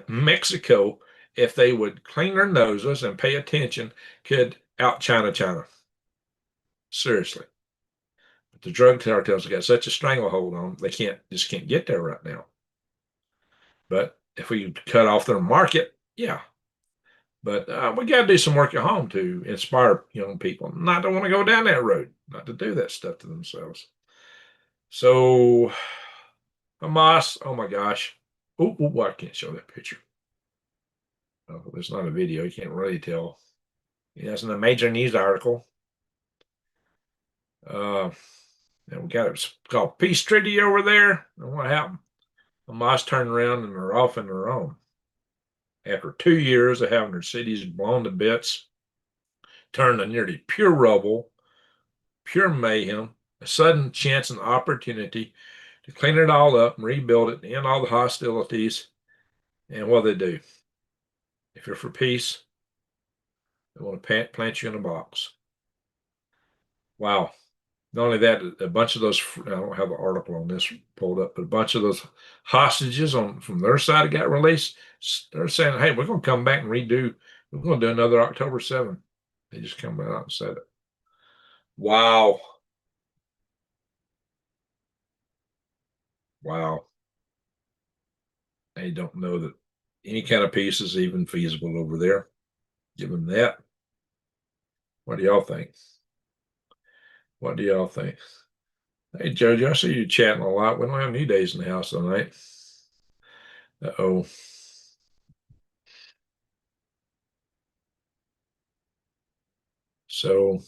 Mexico, if they would clean their noses and pay attention, could out China. Seriously. But the drug cartels have got such a stranglehold on them, they just can't get there right now. But if we cut off their market, yeah. But we got to do some work at home to inspire young people not to want to go down that road, not to do that stuff to themselves. So Hamas, oh my gosh. Oh, I can't show that picture. Oh, there's not a video. You can't really tell. Yeah, it's in a major news article. And we got it called Peace Treaty over there. And what happened? Hamas turned around and they're off on their own. After 2 years of having their cities blown to bits, turned to nearly pure rubble, pure mayhem, a sudden chance and opportunity to clean it all up and rebuild it, end all the hostilities. And what do? If you're for peace, they want to plant you in a box. Wow. Not only that, a bunch of those, I don't have an article on this pulled up, but a bunch of those hostages from their side got released. They're saying, hey, we're going to come back and we're going to do another October 7th. They just come out and said it. Wow. Wow. They don't know that any kind of peace is even feasible over there. Give them that. What do y'all think? What do y'all think? Hey, Jojo, I see you chatting a lot. We don't have any days in the house tonight. Uh-oh. So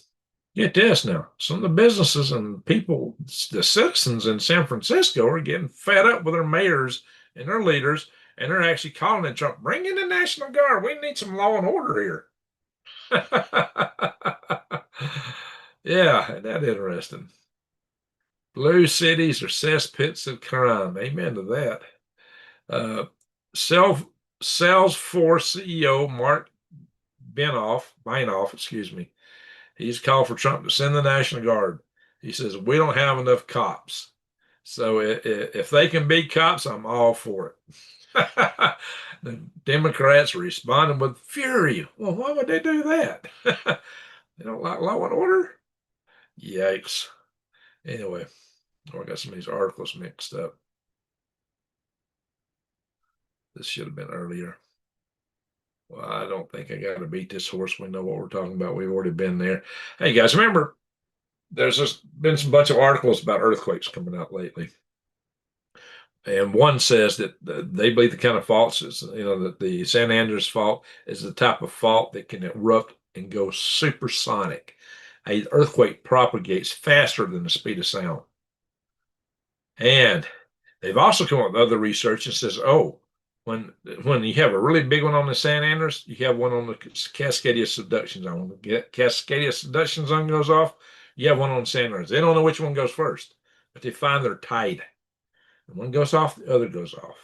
get this now. Some of the businesses and people, the citizens in San Francisco are getting fed up with their mayors and their leaders, and they're actually calling it Trump, bring in the National Guard. We need some law and order here. Yeah, that's interesting. Blue cities are cesspits of crime. Amen to that. Uh, Self Salesforce CEO Mark Binoff, excuse me. He's called for Trump to send the National Guard. He says we don't have enough cops, so if they can be cops, I'm all for it. The Democrats responded with fury. Well, why would they do that? They don't like law and order. Yikes. Anyway, I got some of these articles mixed up. This should have been earlier. Well, I don't think I got to beat this horse. We know what we're talking about. We've already been there. Hey, guys, remember, there's just been some bunch of articles about earthquakes coming out lately. And one says that they believe the kind of faults is, that the San Andreas fault is the type of fault that can erupt and go supersonic. A earthquake propagates faster than the speed of sound. And they've also come up with other research that says, oh, when you have a really big one on the San Andreas, you have one on the Cascadia subduction zone. When the Cascadia subduction zone goes off, you have one on the San Andreas. They don't know which one goes first, but they find they're tied. And one goes off, the other goes off.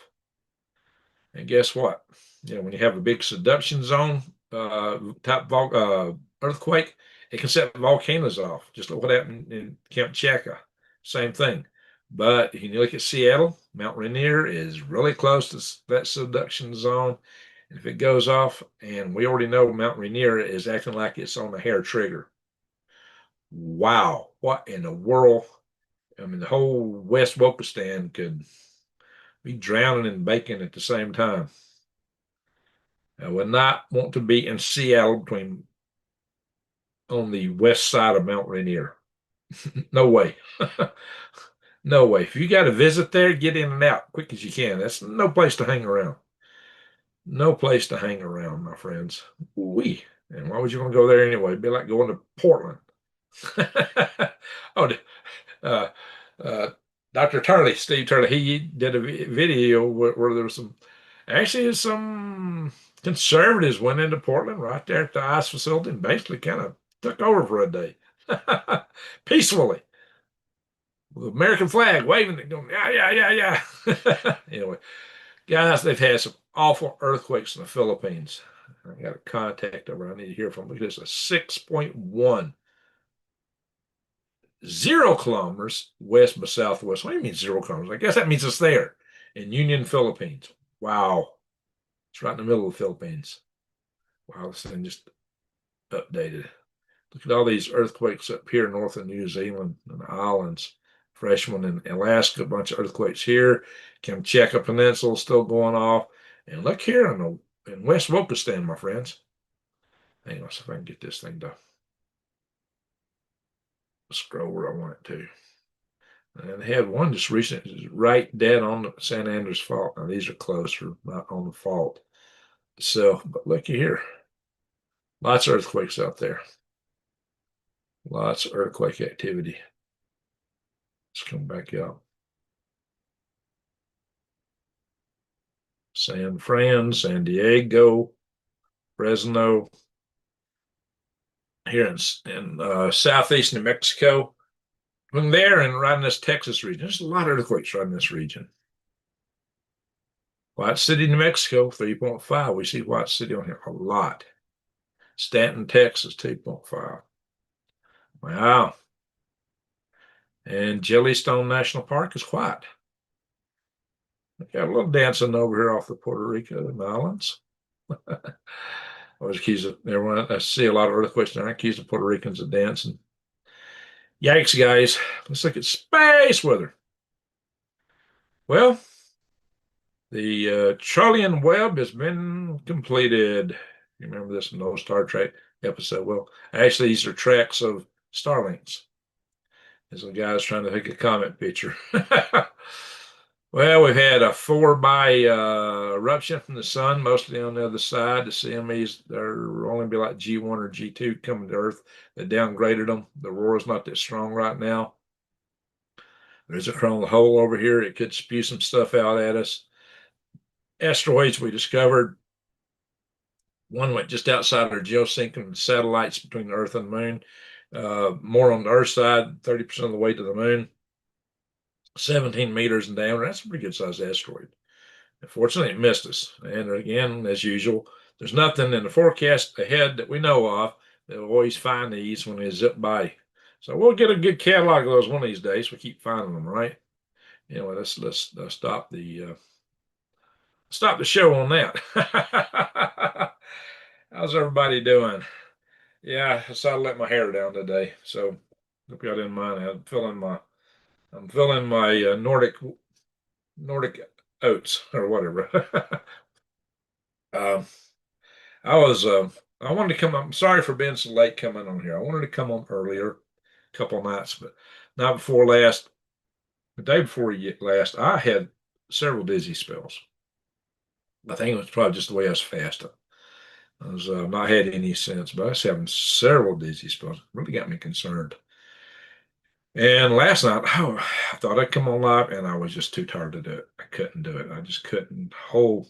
And guess what? When you have a big subduction zone type earthquake, it can set volcanoes off, just like what happened in Kamchatka. Same thing. But if you look at Seattle, Mount Rainier is really close to that subduction zone. And if it goes off, and we already know Mount Rainier is acting like it's on a hair trigger. Wow, what in the world? I mean, the whole West Wokistan could be drowning in bacon at the same time. I would not want to be in Seattle on the west side of Mount Rainier. No way. No way. If you got to visit there, get in and out quick as you can. That's no place to hang around. No place to hang around, my friends. Wee. And why would you want to go there anyway? It'd be like going to Portland. Oh, uh, uh, Dr. Turley, Steve Turley, he did a video where there was some conservatives went into Portland right there at the ice facility and basically kind of took over for a day peacefully with the American flag waving it, going, yeah, yeah, yeah, yeah. Anyway, guys, they've had some awful earthquakes in the Philippines. I got a contact over I need to hear from. Look at this, a 6.1, 0 kilometers west by southwest. What do you mean 0 kilometers? I guess that means it's there in Union, Philippines. Wow. It's right in the middle of the Philippines. Wow, this thing just updated. Look at all these earthquakes up here north of New Zealand and the islands. Fresh one in Alaska, a bunch of earthquakes here. Kamchatka Peninsula still going off. And look here in West Wokistan, my friends. Hang on, see if I can get this thing to scroll where I want it to. And they had one just recently, right dead on the San Andreas Fault. Now, these are closer, not on the fault. So, but looky here. Lots of earthquakes out there. Lots of earthquake activity. Let's come back up. San Fran, San Diego, Fresno. Here in southeast New Mexico, from there and right in this Texas region. There's a lot of earthquakes right in this region. White City, New Mexico, 3.5. We see White City on here a lot. Stanton, Texas, 2.5. Wow. And Jellystone National Park is quiet. Got a little dancing over here off the Puerto Rico Islands. I was accused of everyone. I see a lot of earthquakes there. I accused of Puerto Ricans of dancing. Yikes, guys. Let's look at space weather. Well, the Charlian Web has been completed. You remember this in the old Star Trek episode? Well, actually, these are tracks of Starlinks. There's a guy's trying to take a comet picture. Well, we've had a 4 by eruption from the sun, mostly on the other side. The CMEs, they're only be like G1 or G2 coming to Earth. They downgraded them. The aurora's not that strong right now. There's a coronal hole over here. It could spew some stuff out at us. Asteroids we discovered. One went just outside our geosynchronous satellites between the Earth and the Moon. More on the Earth side, 30% of the way to the Moon. 17 meters in diameter. That's a pretty good sized asteroid. Unfortunately, it missed us. And again, as usual, there's nothing in the forecast ahead that we know of. They'll always find these when they zip by. So we'll get a good catalog of those one of these days. We keep finding them, right? Anyway, let's stop the show on that. How's everybody doing? Yeah, I decided to let my hair down today, so hope y'all didn't mind. I'm filling my Nordic oats or whatever. um, I wanted to come up. I'm sorry for being so late coming on here. I wanted to come on earlier, a couple of nights, but not before last. The day before last, I had several dizzy spells. I think it was probably just the way I was fasting. I was not had any sense, but I was having several dizzy spells. It really got me concerned. And last night, oh, I thought I'd come on live, and I was just too tired to do it. I couldn't do it. I just couldn't hold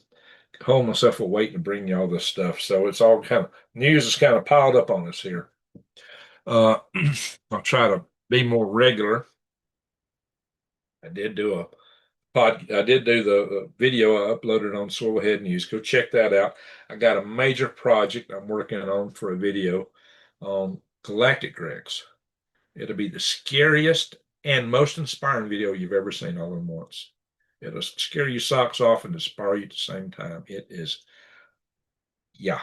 myself awake to bring you all this stuff. So it's all kind of news is kind of piled up on us here. Uh, I'll try to be more regular. I did do a I did do the video I uploaded on Soilhead News. Go check that out. I got a major project I'm working on for a video on galactic dregs. It'll be the scariest and most inspiring video you've ever seen all in once. It'll scare you socks off and inspire you at the same time. It is, yeah,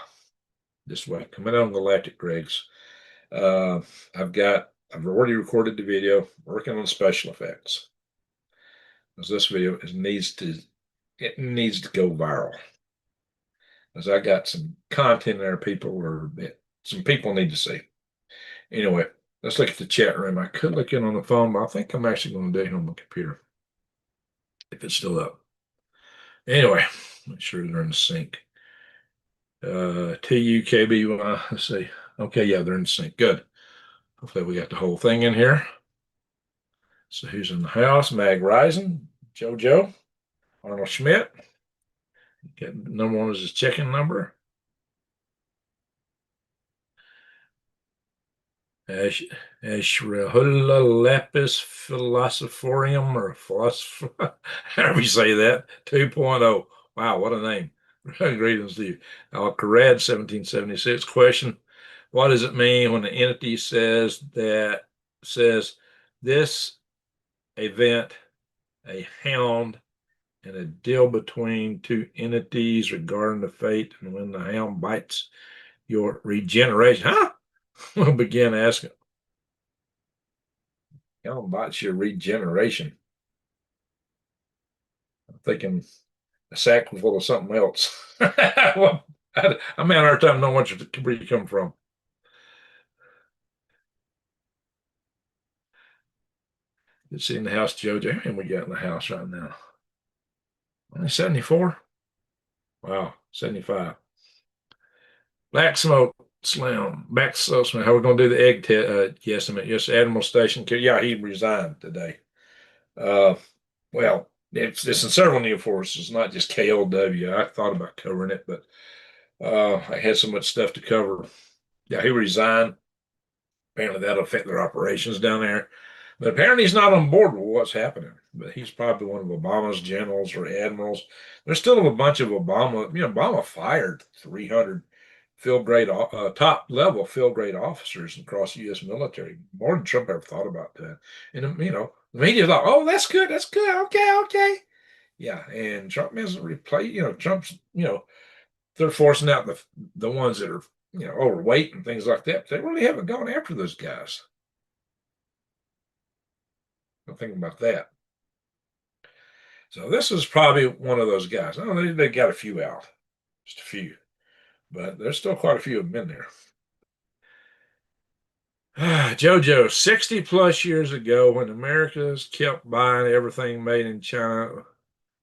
this way. Coming out on galactic dregs. I've already recorded the video, working on special effects. Because this video needs to go viral. Because I got some content there some people need to see. Anyway, let's look at the chat room. I could look in on the phone, but I think I'm actually going to do it on my computer if it's still up. Anyway, make sure they're in sync. TUKBY, let's see. Okay, yeah, they're in sync. Good. Hopefully we got the whole thing in here. So who's in the house? Mag Rising, JoJo, Arnold Schmidt. Number one is his checking number. Ashrahula Lapis Philosophorium or Philosopher, however you say that, 2.0. Wow, what a name. Greetings to you. Al-Qarad, 1776. Question: what does it mean when the entity says this event, a hound, and a deal between two entities regarding the fate, and when the hound bites your regeneration? Huh? We'll begin asking. Hound bites your regeneration. I'm thinking a sack full of something else. Well, I'm having a hard time knowing where you come from. Let's see in the house, Jojo. How many we got in the house right now? Only 74? Wow, 75. Black Smoke Slim. Back so Slim. How are we going to do the egg guesstimate? Yes, Admiral Station. Yeah, he resigned today. Well, it's in several new forces, not just KLW. I thought about covering it, but I had so much stuff to cover. Yeah, he resigned. Apparently that'll affect their operations down there. But apparently he's not on board with what's happening. But he's probably one of Obama's generals or admirals. There's still a bunch of Obama, Obama fired 300 field grade, top level field grade officers across the U.S. military, more than Trump ever thought about that. And, the media thought, oh, that's good, okay, okay. Yeah, and Trump hasn't replaced, Trump's, they're forcing out the ones that are, overweight and things like that. But they really haven't gone after those guys. I'm thinking about that. So this is probably one of those guys. Oh, they got a few out, just a few, but there's still quite a few of them in there. Jojo, 60 plus years ago, when Americans kept buying everything made in China,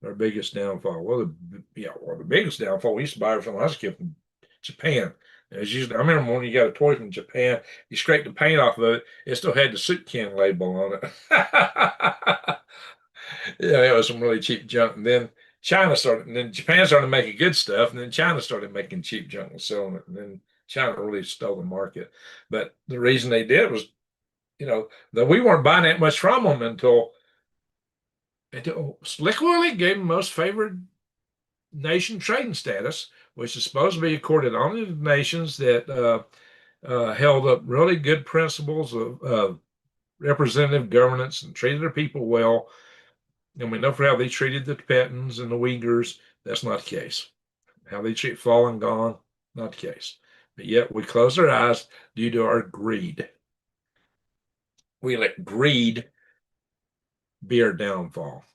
our biggest downfall. The biggest downfall, we used to buy everything when I was a kid from Japan. As usually, I remember when you got a toy from Japan, you scraped the paint off of it, it still had the soup can label on it. Yeah, it was some really cheap junk. And then and then Japan started making good stuff, and then China started making cheap junk and selling it. And then China really stole the market. But the reason they did was, that we weren't buying that much from them until Slick Willie gave them most favored nation trading status, which is supposed to be accorded only to nations that held up really good principles of representative governance and treated their people well. And we know for how they treated the Tibetans and the Uyghurs, that's not the case. How they treat Falun Gong, not the case. But yet we close our eyes due to our greed. We let greed be our downfall.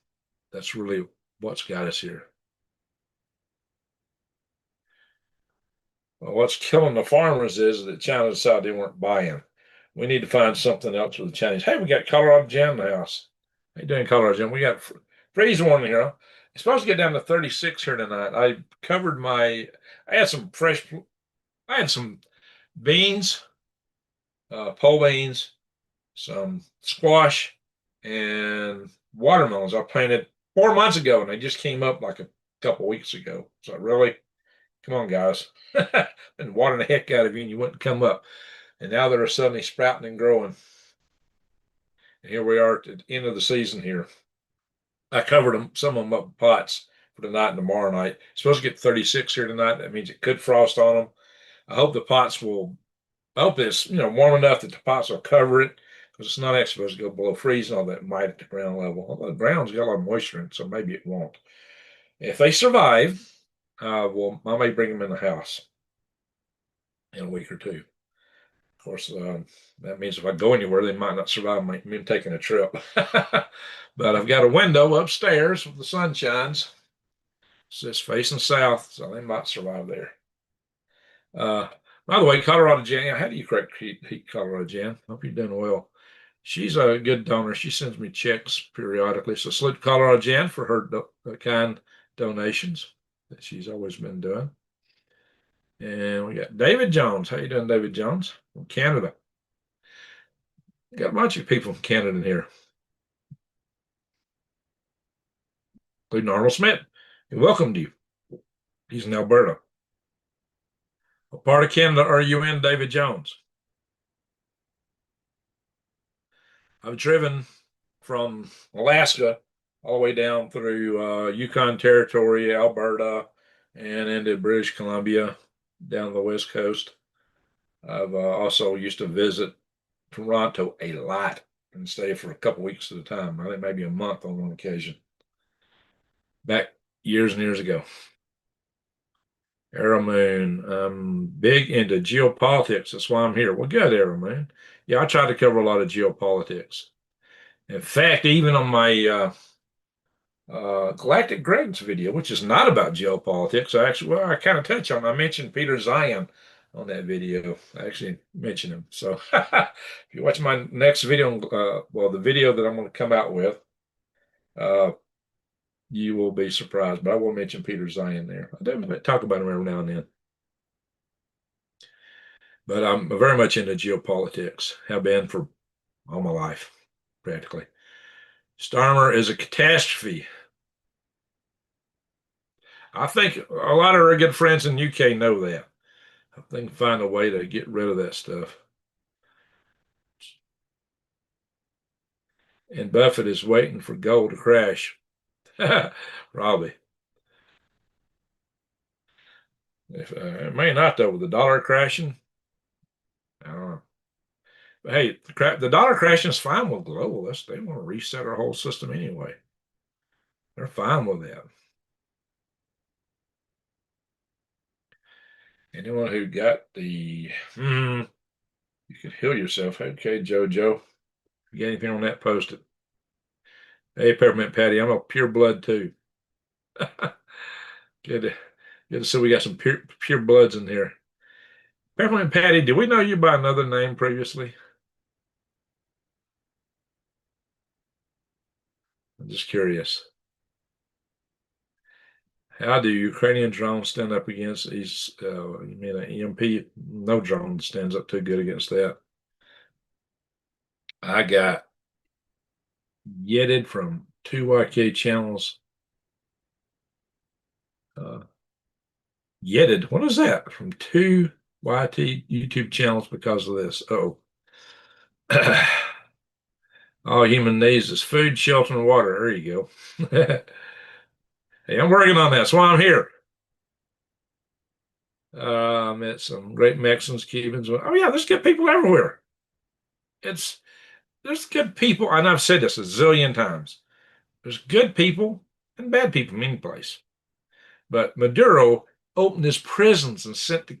That's really what's got us here. Well, what's killing the farmers is that China decided they weren't buying. We need to find something else with the Chinese. Hey, we got Colorado Jim in the house. How you doing, Colorado Jim? We got freeze warning here. It's supposed to get down to 36 here tonight. I had some I had some beans, pole beans, some squash, and watermelons I planted 4 months ago, and they just came up like a couple weeks ago. So really, come on, guys. Been watering the heck out of you, and you wouldn't come up. And now they're suddenly sprouting and growing. And here we are at the end of the season here. I covered some of them up in pots for tonight and tomorrow night. It's supposed to get 36 here tonight. That means it could frost on them. I hope I hope it's, warm enough that the pots will cover it, because it's not actually supposed to go below freezing, all that might at the ground level. Although the ground's got a lot of moisture in it, so maybe it won't. If they survive, I may bring them in the house in a week or two. Of course, that means if I go anywhere, they might not survive me taking a trip. But I've got a window upstairs with the sun shines. It's just facing south, so they might survive there. Uh, by the way, Colorado Jan, how do you correct heat Colorado Jan? Hope you're doing well. She's a good donor. She sends me checks periodically. So salute Colorado Jan for her kind donations that she's always been doing. And we got David Jones. How you doing, David Jones? From Canada. We got a bunch of people from Canada in here, including Arnold Smith. He welcomed you. He's in Alberta. What part of Canada are you in, David Jones? I've driven from Alaska all the way down through Yukon Territory, Alberta, and into British Columbia, down the West Coast. I've also used to visit Toronto a lot and stay for a couple weeks at a time. I think maybe a month on one occasion. Back years and years ago. Arrow Moon, I'm big into geopolitics. That's why I'm here. Well, good, Arrow Moon. Yeah, I try to cover a lot of geopolitics. In fact, even on my Galactic Greg's video, which is not about geopolitics, I kind of touch on. I mentioned Peter Zion on that video. I actually mentioned him. So if you watch my next video, the video that I'm going to come out with, you will be surprised. But I will mention Peter Zion there. I do talk about him every now and then. But I'm very much into geopolitics. Have been for all my life, practically. Starmer is a catastrophe. I think a lot of our good friends in UK know that. I think find a way to get rid of that stuff. And Buffett is waiting for gold to crash. Probably. It may not, though, with the dollar crashing. I don't know. But hey, the dollar crashing is fine with globalists. They want to reset our whole system anyway. They're fine with that. Anyone who got you can heal yourself. Okay, JoJo. If you got anything on that, post it. Hey, Peppermint Patty, I'm a pure blood too. Good to, good to see we got some pure bloods in here. Peppermint Patty, did we know you by another name previously? I'm just curious. How do Ukrainian drones stand up against these? You mean an EMP? No drone stands up too good against that. I got yedded from two YK channels. Uh, yedded. What is that? From two YT YouTube channels because of this. Oh. All human needs is food, shelter, and water. There you go. Hey, I'm working on that. That's why I'm here. Met some great Mexicans, Cubans. Oh yeah, there's good people everywhere. It's there's good people, and I've said this a zillion times. There's good people and bad people in any place. But Maduro opened his prisons and sent the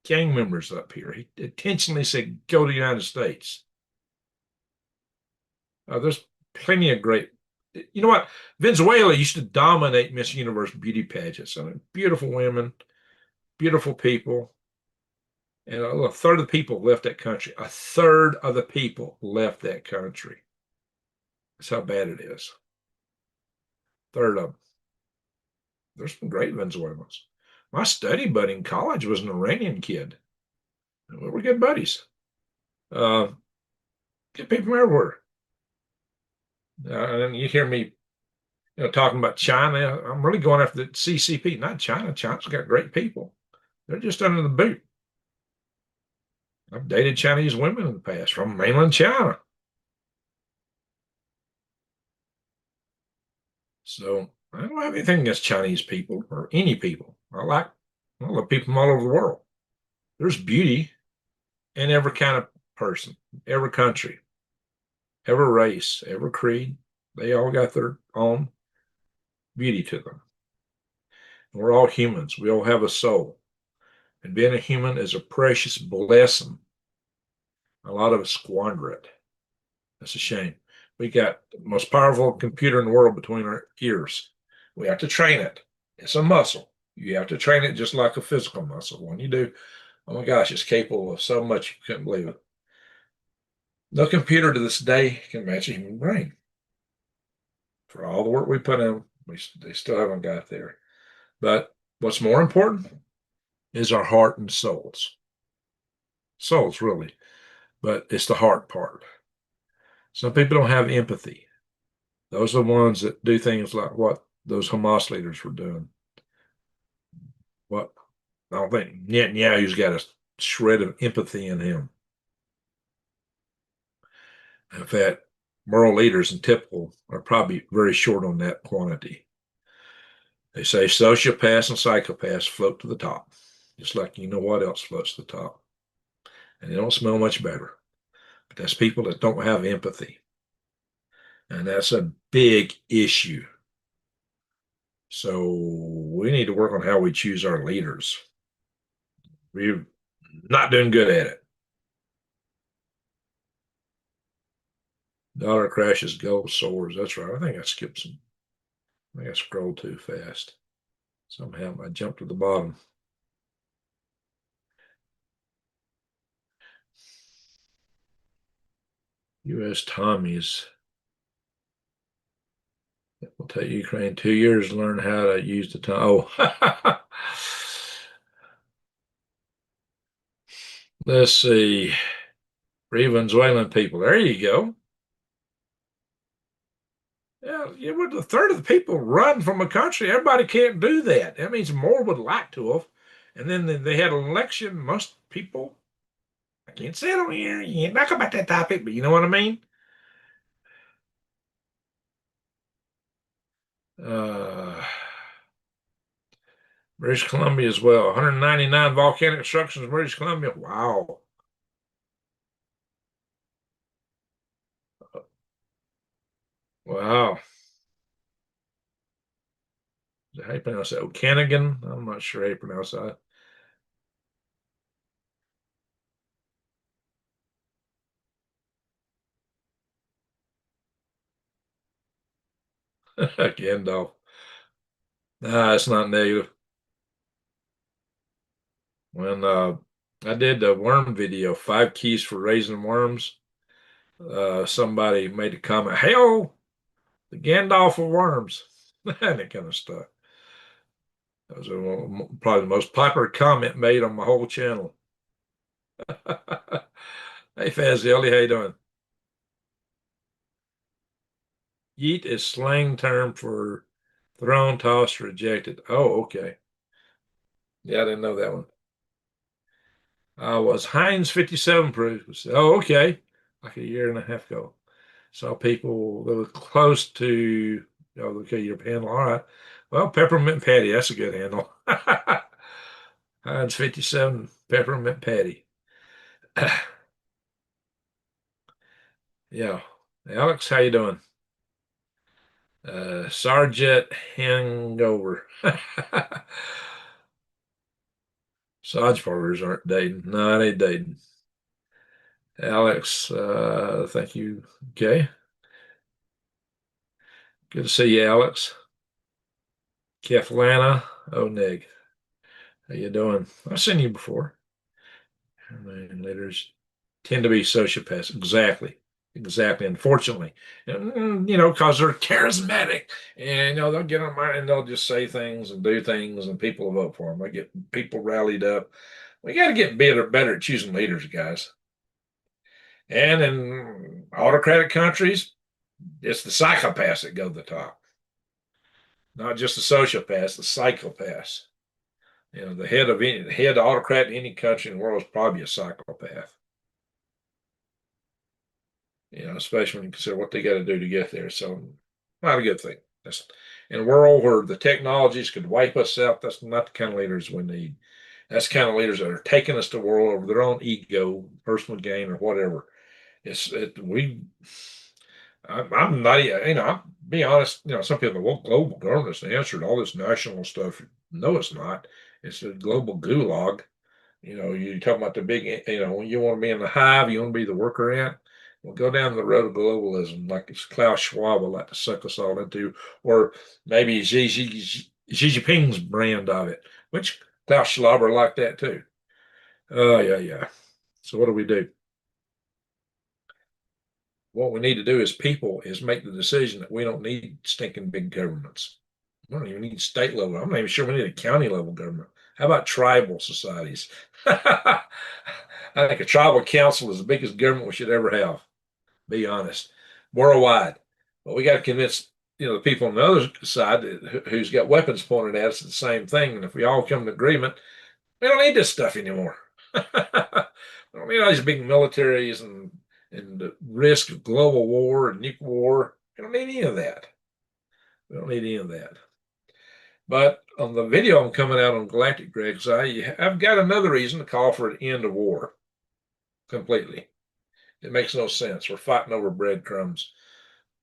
gang members up here. He intentionally said, "Go to the United States." There's plenty of great. You know what? Venezuela used to dominate Miss Universe beauty pageants. I mean, beautiful women, beautiful people. And a third of the people left that country. A third of the people left that country. That's how bad it is. Third of them. There's some great Venezuelans. My study buddy in college was an Iranian kid. We were good buddies. Uh, Good people from everywhere. And you hear me, talking about China. I'm really going after the CCP, not China. China's got great people. They're just under the boot. I've dated Chinese women in the past from mainland China. So I don't have anything against Chinese people or any people. I love people from all over the world. There's beauty in every kind of person, every country, every race, every creed. They all got their own beauty to them. We're all humans. We all have a soul. And being a human is a precious blessing. A lot of us squander it. That's a shame. We got the most powerful computer in the world between our ears. We have to train it. It's a muscle. You have to train it just like a physical muscle. When you do, oh my gosh, it's capable of so much you couldn't believe it. No computer to this day can match a human brain. For all the work we put in, they still haven't got there. But what's more important is our heart and souls. Souls, really, but it's the heart part. Some people don't have empathy. Those are the ones that do things like what those Hamas leaders were doing. What I don't think Netanyahu's got a shred of empathy in him. In fact, moral leaders in typical are probably very short on that quantity. They say sociopaths and psychopaths float to the top, just like you know what else floats to the top. And they don't smell much better. But that's people that don't have empathy. And that's a big issue. So we need to work on how we choose our leaders. We're not doing good at it. Dollar crashes, gold soars. That's right. I think I skipped some. I think I scrolled too fast. Somehow I jumped to the bottom. U.S. Tommies. It will take Ukraine 2 years to learn how to use the Tommy. Oh, let's see. Venezuelan people. There you go. Yeah, well, a third of the people run from a country. Everybody can't do that. That means more would like to have. And then they had an election. Most people, I can't say it on here. You can't talk about that topic, but you know what I mean? Uh, British Columbia as well. 199 volcanic eruptions in British Columbia. Wow. Wow. How you pronounce that? Okanagan? I'm not sure how you pronounce that. Gandalf. Nah, it's not native. When I did the worm video, 5 keys for raising worms, somebody made a comment, "Hell, the Gandalf of worms," and that kind of stuff. That was probably the most popular comment made on my whole channel. Hey, Fazioli, how you doing? Yeet is slang term for thrown, tossed, rejected. Oh, okay. Yeah, I didn't know that one. Was Heinz 57 proof? Oh, okay. Like a year and a half ago. Saw people that were close to, oh, okay, your panel. All right. Well, peppermint patty, that's a good handle. Heinz 57 peppermint patty. Yeah. Alex, how you doing? Sergeant Hangover. Sarge partners aren't dating. No, they ain't dating. Alex, thank you. Okay. Good to see you, Alex. Keflana Onig. How you doing? I've seen you before. And leaders tend to be sociopaths. Exactly. Exactly. Unfortunately, and, because they're charismatic, and they'll get on mind and they'll just say things and do things, and people will vote for them. They get people rallied up. We got to get better at choosing leaders, guys. And in autocratic countries, it's the psychopaths that go to the top, not just the sociopaths, the psychopaths. The head autocrat in any country in the world is probably a psychopath. Especially when you consider what they got to do to get there. So, not a good thing. That's, in a world where the technologies could wipe us out, that's not the kind of leaders we need. That's the kind of leaders that are taking us to the world over their own ego, personal gain, or whatever. It's it, we. I'm not. I'm be honest. Some people, well, global government's the answer to all this national stuff. No, it's not. It's a global gulag. You talk about the big, when you want to be in the hive, you want to be the worker ant. Well, go down the road of globalism, like it's Klaus Schwab would like to suck us all into, or maybe Xi Jinping's brand of it, which Klaus Schwab are like that too. Oh, yeah, yeah. So what do we do? What we need to do as people is make the decision that we don't need stinking big governments. We don't even need state level. I'm not even sure we need a county level government. How about tribal societies? I think a tribal council is the biggest government we should ever have. Be honest, worldwide. But we got to convince the people on the other side who's got weapons pointed at us the same thing. And if we all come to agreement, we don't need this stuff anymore. We don't need all these big militaries and the risk of global war and nuclear war. We don't need any of that. We don't need any of that. But on the video I'm coming out on Galactic Greg's, I've got another reason to call for an end of war completely. It makes no sense. We're fighting over breadcrumbs.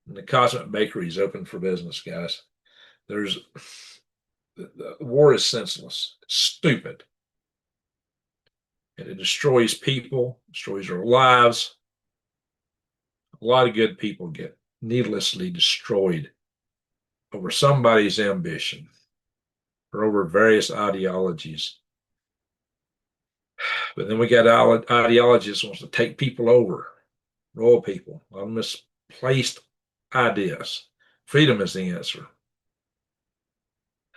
And the Cosmic Bakery is open for business, guys. The war is senseless, it's stupid, and it destroys people, destroys our lives. A lot of good people get needlessly destroyed over somebody's ambition or over various ideologies. But then we got ideologists wants to take people over, roll people, a lot of misplaced ideas. Freedom is the answer.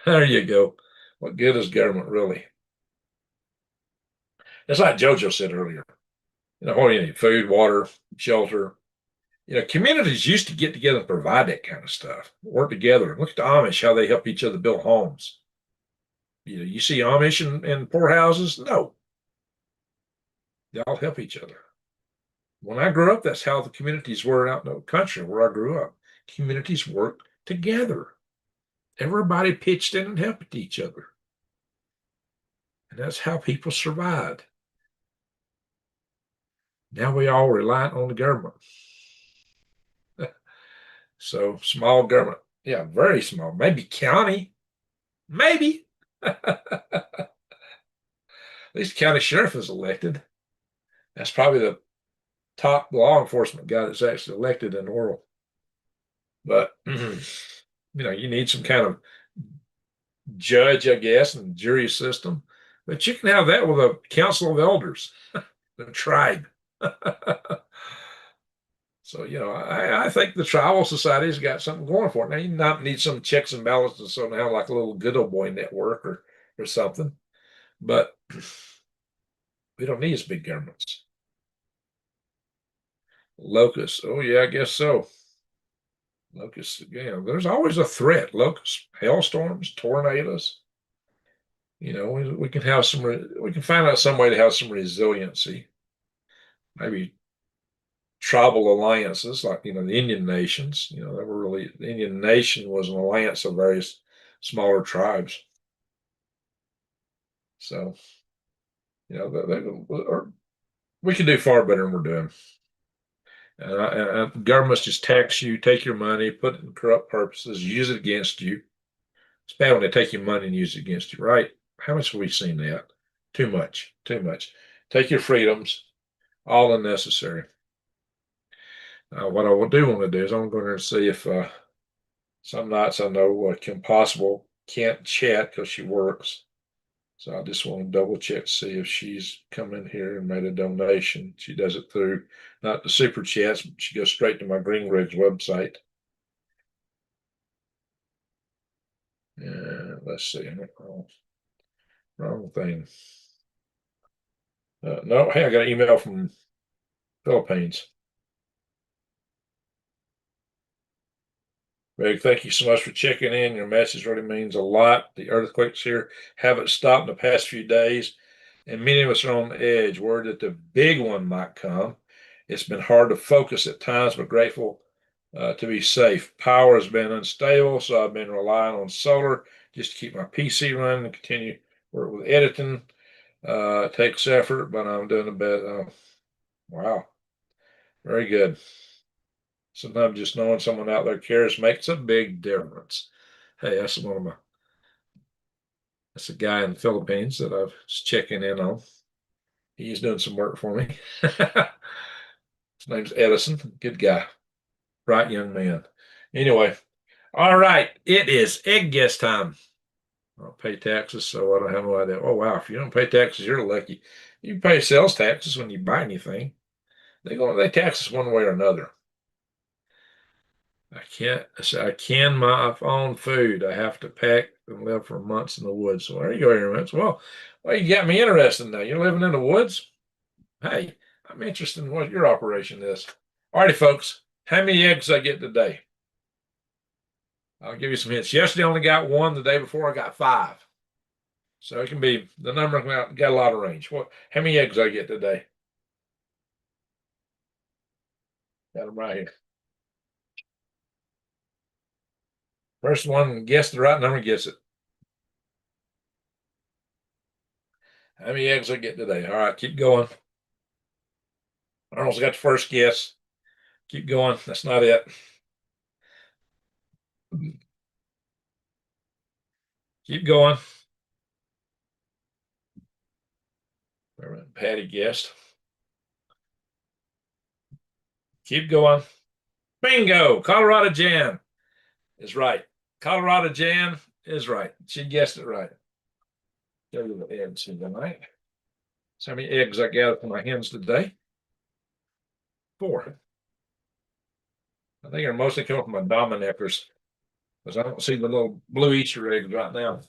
There you go. What good is government really? It's like JoJo said earlier. What do you need? Food, water, shelter. Communities used to get together and provide that kind of stuff, work together. Look at the Amish, how they help each other build homes. You see Amish in poorhouses? No, they all help each other. When I grew up, that's how the communities were out in the country where I grew up. Communities worked together. Everybody pitched in and helped each other. And that's how people survived. Now we all rely on the government. So small government. Yeah, very small. Maybe county. Maybe. At least county sheriff is elected. That's probably the top law enforcement guy that's actually elected in the world. But you need some kind of judge, I guess, and jury system. But you can have that with a council of elders, the tribe. So, I think the tribal society's got something going for it. Now, you not need some checks and balances somehow, like a little good old boy network or something. But we don't need as big governments. Locusts. Oh, yeah, I guess so. Locusts, there's always a threat. Locusts, hailstorms, tornadoes. We can have we can find out some way to have some resiliency. Maybe tribal alliances, like the Indian nations. The Indian nation was an alliance of various smaller tribes. So, we can do far better than we're doing. Governments just tax you, take your money, put it in corrupt purposes, use it against you. It's bad when they take your money and use it against you, right? How much have we seen that? Too much, too much. Take your freedoms, all unnecessary. What I do want to do is I'm going to see if some nights I know Kim Possible can't chat because she works. So I just want to double check to see if she's come in here and made a donation. She does it through not the super chats, but she goes straight to my Green Rigs website. Let's see. Wrong thing. No, hey, I got an email from Philippines. Greg, thank you so much for checking in. Your message really means a lot. The earthquakes here haven't stopped in the past few days, and many of us are on the edge, worried that the big one might come. It's been hard to focus at times, but grateful to be safe. Power has been unstable, so I've been relying on solar just to keep my PC running and continue work with editing. It takes effort, but I'm doing the best. Wow, very good. Sometimes just knowing someone out there cares makes a big difference. Hey, that's a guy in the Philippines that I was checking in on. He's doing some work for me. His name's Edison. Good guy. Bright young man. Anyway, all right. It is egg guess time. I don't pay taxes, so I don't have no idea. Oh, wow. If you don't pay taxes, you're lucky. You pay sales taxes when you buy anything. They tax us one way or another. I can my own food. I have to pack and live for months in the woods. So there you go, Aaron. Well, you got me interested now. You're living in the woods? Hey, I'm interested in what your operation is. All righty, folks. How many eggs I get today? I'll give you some hints. Yesterday I only got one. The day before I got 5. So it can be the number got a lot of range. How many eggs I get today? Got them right here. First one guess the right number gets it. How many eggs I get today? All right, keep going. Arnold's got the first guess. Keep going. That's not it. Keep going. All right, Patty guessed. Keep going. Bingo! Colorado Jan is right. Colorado Jan is right. She guessed it right. There you go. Eggs tonight. So how many eggs I got from my hens today? 4. I think they're mostly coming from my Dominicers, because I don't see the little blue Easter eggs right now.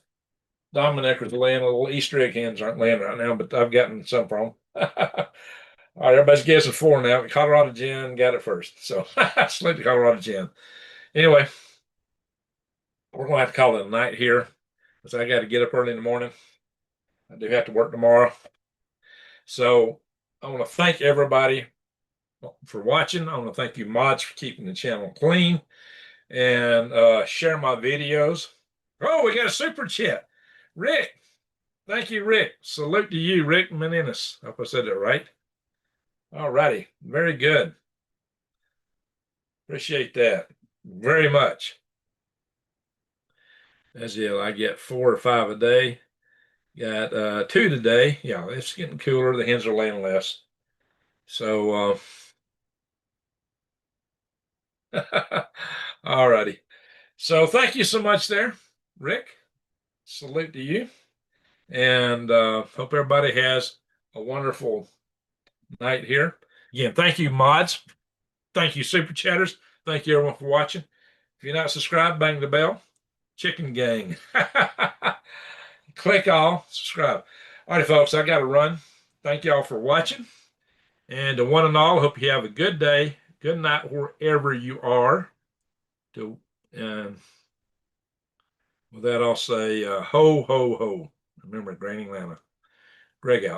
Dominicers are laying, little Easter egg hens aren't laying right now, but I've gotten some from them. All right, everybody's guessing 4 now. Colorado Jen got it first. So slid to Colorado Jen. Anyway, we're going to have to call it a night here because I got to get up early in the morning. I do have to work tomorrow. So I want to thank everybody for watching. I want to thank you mods for keeping the channel clean and share my videos. Oh, we got a super chat. Rick. Thank you, Rick. Salute to you, Rick Menendez. Hope I said that right. All righty. Very good. Appreciate that very much. As you know, I get 4 or 5 a day. Got 2 today. Yeah, it's getting cooler. The hens are laying less. So, all righty. So thank you so much there, Rick. Salute to you. And hope everybody has a wonderful night here. Again, thank you, mods. Thank you, super chatters. Thank you, everyone, for watching. If you're not subscribed, bang the bell. Chicken gang. Click all, subscribe. All right, folks, I got to run. Thank you all for watching. And to one and all, hope you have a good day, good night, wherever you are. And with that, I'll say ho, ho, ho. Remember, Granny Lana. Greg out.